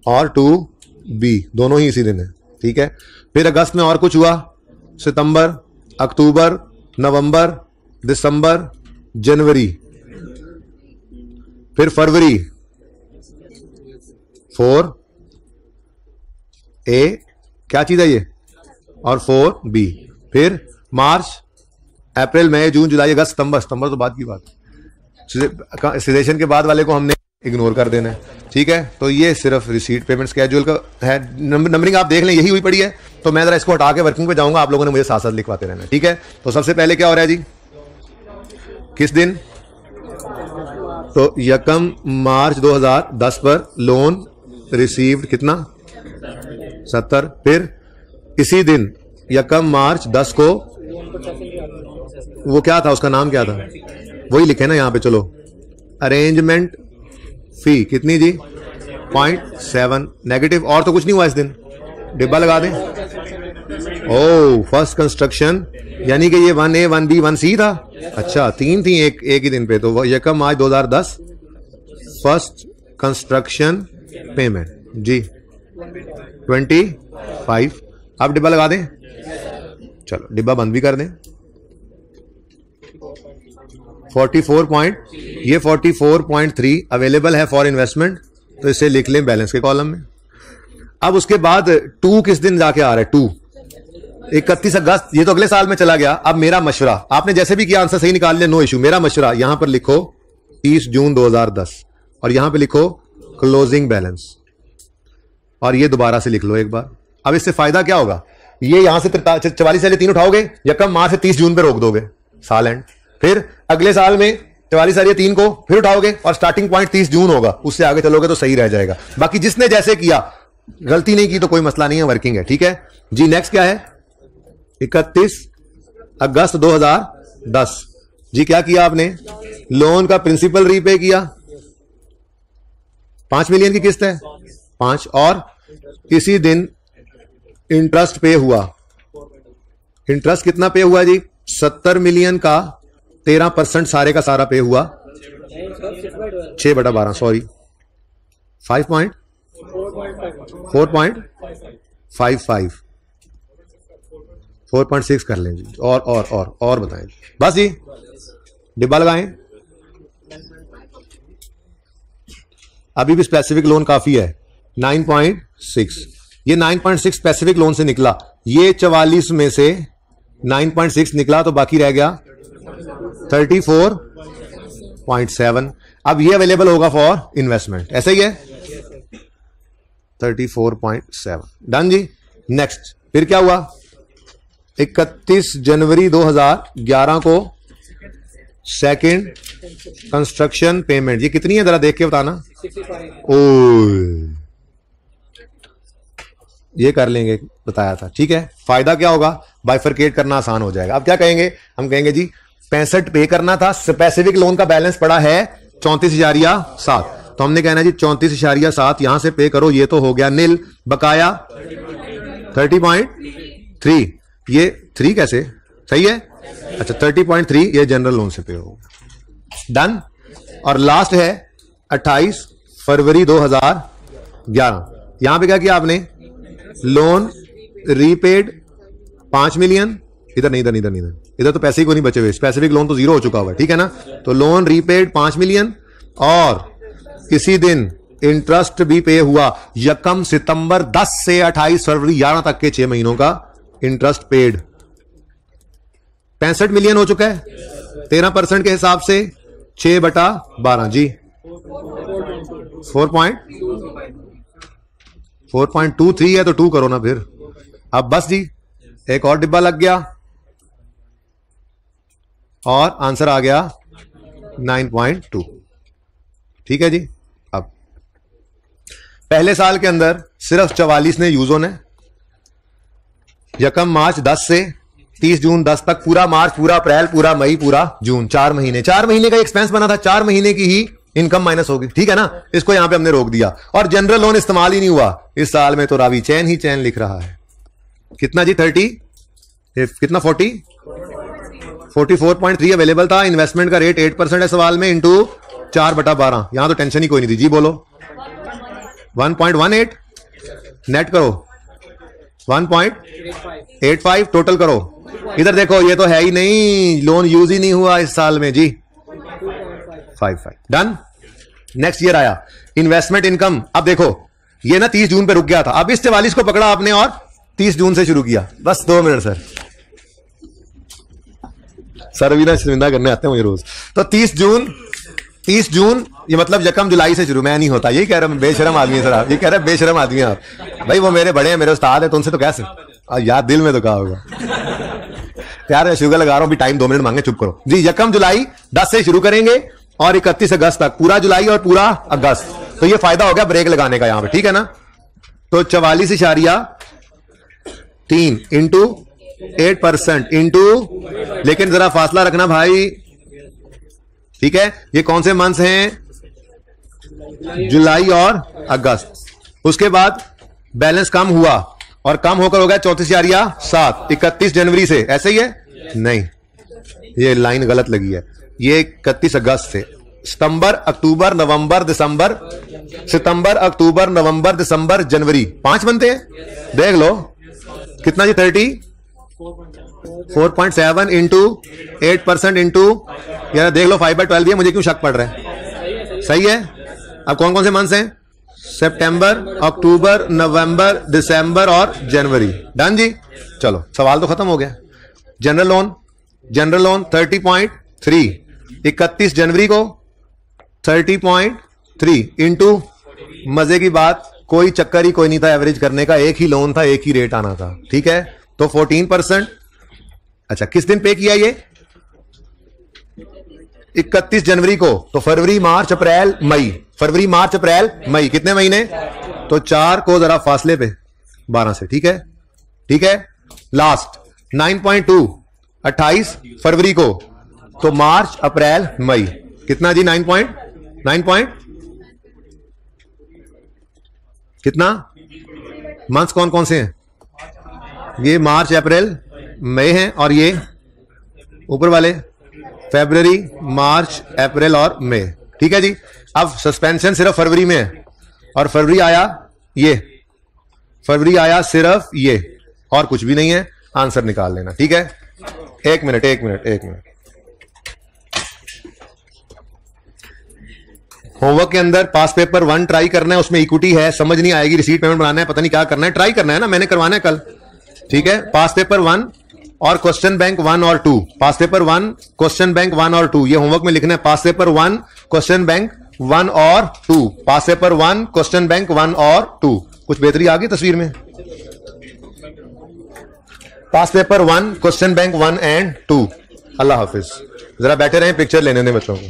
और 2B दोनों ही इसी दिन है, ठीक है। फिर अगस्त में और कुछ हुआ, सितंबर, अक्टूबर, नवंबर, दिसंबर, जनवरी, फिर फरवरी 4A क्या चीज है ये, और 4B, फिर मार्च, अप्रैल, मई, जून, जुलाई, अगस्त, सितंबर। सितंबर तो बाद की बात, सिलेक्शन के बाद वाले को हमने इग्नोर कर देना है, ठीक है। तो ये सिर्फ रिसीट पेमेंट स्केड्यूल का है। नंबरिंग आप देख लें, यही हुई पड़ी है। तो मैं जरा इसको हटा के वर्किंग पे जाऊंगा, आप लोगों ने मुझे साथ साथ लिखवाते रहना, ठीक है। तो सबसे पहले क्या हो रहा है जी, किस दिन, तो 1 मार्च 2010 पर लोन रिसीव्ड कितना, 70। फिर इसी दिन 1 मार्च 10 को, वो क्या था, उसका नाम क्या था, वही लिखे ना यहाँ पे, चलो, अरेंजमेंट फी कितनी जी, 0.7 नेगेटिव। और तो कुछ नहीं हुआ इस दिन, डिब्बा लगा दें। ओ, फर्स्ट कंस्ट्रक्शन, यानी कि ये 1A 1B 1C था। अच्छा, 3 थी एक ही दिन पे। तो 1 मार्च 2010 फर्स्ट कंस्ट्रक्शन पेमेंट जी 25। अब डिब्बा लगा दें, चलो डिब्बा बंद भी कर दें। 44.3 अवेलेबल है फॉर इन्वेस्टमेंट, तो इसे लिख लें बैलेंस के कॉलम में। अब उसके बाद 2 किस दिन जाके आ रहा है, 2 31 अगस्त, ये तो अगले साल में चला गया। अब मेरा मशवरा, आपने जैसे भी किया आंसर सही निकाल लिया, नो इशू। मेरा मशवरा यहां पर लिखो 30 जून 2010 और यहां पे लिखो क्लोजिंग बैलेंस, और ये दोबारा से लिख लो एक बार। अब इससे फायदा क्या होगा, ये यहां से 44 वाले 3 उठाओगे, 1 मार्च से 30 जून पे रोक दोगे साल एंड, फिर अगले साल में 44 वाले 3 को फिर उठाओगे और स्टार्टिंग पॉइंट 30 जून होगा, उससे आगे चलोगे तो सही रह जाएगा। बाकी जिसने जैसे किया, गलती नहीं की तो कोई मसला नहीं है, वर्किंग है, ठीक है जी। नेक्स्ट क्या है, 31 अगस्त 2010 जी, क्या किया आपने, लोन का प्रिंसिपल रीपे किया, 5 मिलियन की किस्त है 5, और इसी दिन इंटरेस्ट पे हुआ। इंटरेस्ट कितना पे हुआ जी, 70 मिलियन का 13% सारे का सारा पे हुआ, 6/12 सॉरी 4.55 4.6 कर लें जी। और बताएं बस जी, डिब्बा लगाएं। अभी भी स्पेसिफिक लोन काफी है 9.6, ये 9.6 स्पेसिफिक लोन से निकला, ये 44 में से 9.6 निकला, तो बाकी रह गया 34.7। अब ये अवेलेबल होगा फॉर इन्वेस्टमेंट, ऐसा ही है 34.7, डन जी। नेक्स्ट फिर क्या हुआ, 31 जनवरी 2011 को सेकंड कंस्ट्रक्शन पेमेंट, ये कितनी है जरा देख के बताना। ओ, ये कर लेंगे, बताया था, ठीक है। फायदा क्या होगा, बाइफरकेट करना आसान हो जाएगा। अब क्या कहेंगे, हम कहेंगे जी 65 पे करना था, स्पेसिफिक लोन का बैलेंस पड़ा है 34,700, तो हमने कहना जी 34,700 यहां से पे करो, ये तो हो गया नील, बकाया 30.3, ये 3 कैसे सही है, अच्छा 30.3 ये जनरल लोन से पे होगा, डन। और लास्ट है 28 फरवरी 2011, यहां पे क्या किया आपने, लोन रीपेड 5 मिलियन, इधर नहीं, इधर तो पैसे ही को नहीं बचे हुए, स्पेसिफिक लोन तो 0 हो चुका हुआ है, ठीक है ना। तो लोन रीपेड 5 मिलियन, और इसी दिन इंटरेस्ट भी पे हुआ, 1 सितंबर 10 से 28 फरवरी 11 तक के 6 महीनों का इंटरेस्ट पेड 65 मिलियन हो चुका है, 13% के हिसाब से 6/12 जी 4.23 है, तो 2 करो ना फिर। अब बस जी एक और डिब्बा लग गया और आंसर आ गया 9.2, ठीक है जी। अब पहले साल के अंदर सिर्फ 44 ने यूज होना है, 1 मार्च 10 से 30 जून 10 तक, पूरा मार्च, पूरा अप्रैल, पूरा मई, पूरा जून, 4 महीने का एक्सपेंस बना था, 4 महीने की ही इनकम माइनस होगी, ठीक है ना। इसको यहां पे हमने रोक दिया और जनरल लोन इस्तेमाल ही नहीं हुआ इस साल में, तो रावी चैन ही चैन लिख रहा है। कितना जी 30 कितना 44.3 अवेलेबल था। इन्वेस्टमेंट का रेट 8% है सवाल में, इंटू 4/12। यहां तो टेंशन ही कोई नहीं थी जी। बोलो 1.18 नेट करो, 1.85 टोटल करो। इधर देखो ये तो है ही नहीं, लोन यूज ही नहीं हुआ इस साल में जी। 55 डन। नेक्स्ट ईयर आया इन्वेस्टमेंट इनकम। अब देखो ये ना 30 जून पे रुक गया था, अब इस 44 को पकड़ा आपने और 30 जून से शुरू किया। बस 2 मिनट सर भी ना शर्मिंदा करने आते हैं मुझे रोज। तो 30 जून ये मतलब यकम जुलाई से शुरू। मैं नहीं होता, यही कह रहा हूं बेशरम आदमी है सर आप, ये कह रहे बेशरम आदमी है आप। भाई वो मेरे बड़े हैं, मेरे उस्ताद है, तो उनसे तो कैसे यार दिल में तो कहा होगा यार। शुगर लगा रहा हूं, भी टाइम 2 मिनट मांगे, चुप करो जी। यकम जुलाई 10 से शुरू करेंगे और 31 अगस्त तक, पूरा जुलाई और पूरा अगस्त। तो ये फायदा हो गया ब्रेक लगाने का यहां पे, ठीक है ना। तो 44.3 इंटू 8% इंटू, लेकिन जरा फासला रखना भाई, ठीक है। ये कौन से मंथ्स हैं? जुलाई और अगस्त। उसके बाद बैलेंस कम हुआ और कम होकर हो गया 34.7 31 जनवरी से, ऐसे ही है नहीं, ये लाइन गलत लगी है। ये 31 अगस्त से सितंबर अक्टूबर नवंबर दिसंबर, सितंबर अक्टूबर नवंबर दिसंबर जनवरी, 5 बनते हैं। देख लो कितना जी 34.7 इंटू 8% इंटू, यार देख लो 5/12 दिया, मुझे क्यों शक पड़ रहा है? सही है। अब कौन कौन से मंथ्स हैं? सितंबर अक्टूबर नवंबर दिसंबर और जनवरी। डन जी। चलो सवाल तो खत्म हो गया। जनरल लोन 30.3 31 जनवरी को 30.3 इंटू, मजे की बात कोई चक्कर ही कोई नहीं था एवरेज करने का, एक ही लोन था, एक ही रेट आना था, ठीक है। तो 14%। अच्छा किस दिन पे किया ये? 31 जनवरी को। तो फरवरी मार्च अप्रैल मई, फरवरी मार्च अप्रैल मई, कितने महीने? तो 4 को जरा फासले पे 12 से, ठीक है, ठीक है। लास्ट 9.2 28 फरवरी को, तो मार्च अप्रैल मई, कितना जी 9 कितना मंथ्स कौन कौन से हैं? ये मार्च अप्रैल मई हैं, और ये ऊपर वाले फरवरी मार्च अप्रैल और मई, ठीक है जी। अब सस्पेंशन सिर्फ फरवरी में है, और फरवरी आया ये, फरवरी आया सिर्फ ये, और कुछ भी नहीं है। आंसर निकाल लेना, ठीक है। एक मिनट होमवर्क के अंदर पास पेपर 1 ट्राई करना है, उसमें इक्विटी है, समझ नहीं आएगी, रिसीट पेमेंट बनाना है, पता नहीं क्या करना है, ट्राई करना है ना, मैंने करवाना है कल, ठीक है। पास पेपर 1 और क्वेश्चन बैंक 1 और 2, पास पेपर 1 क्वेश्चन बैंक 1 और 2, ये होमवर्क में लिखना है। पास पेपर 1 क्वेश्चन बैंक 1 और 2, पास पेपर 1 क्वेश्चन बैंक 1 और 2। कुछ बेहतरी आ गई तस्वीर में? पास पेपर 1 क्वेश्चन बैंक 1 एंड 2। अल्लाह हाफिज। जरा बैठे रहें, पिक्चर लेने दें बच्चों को।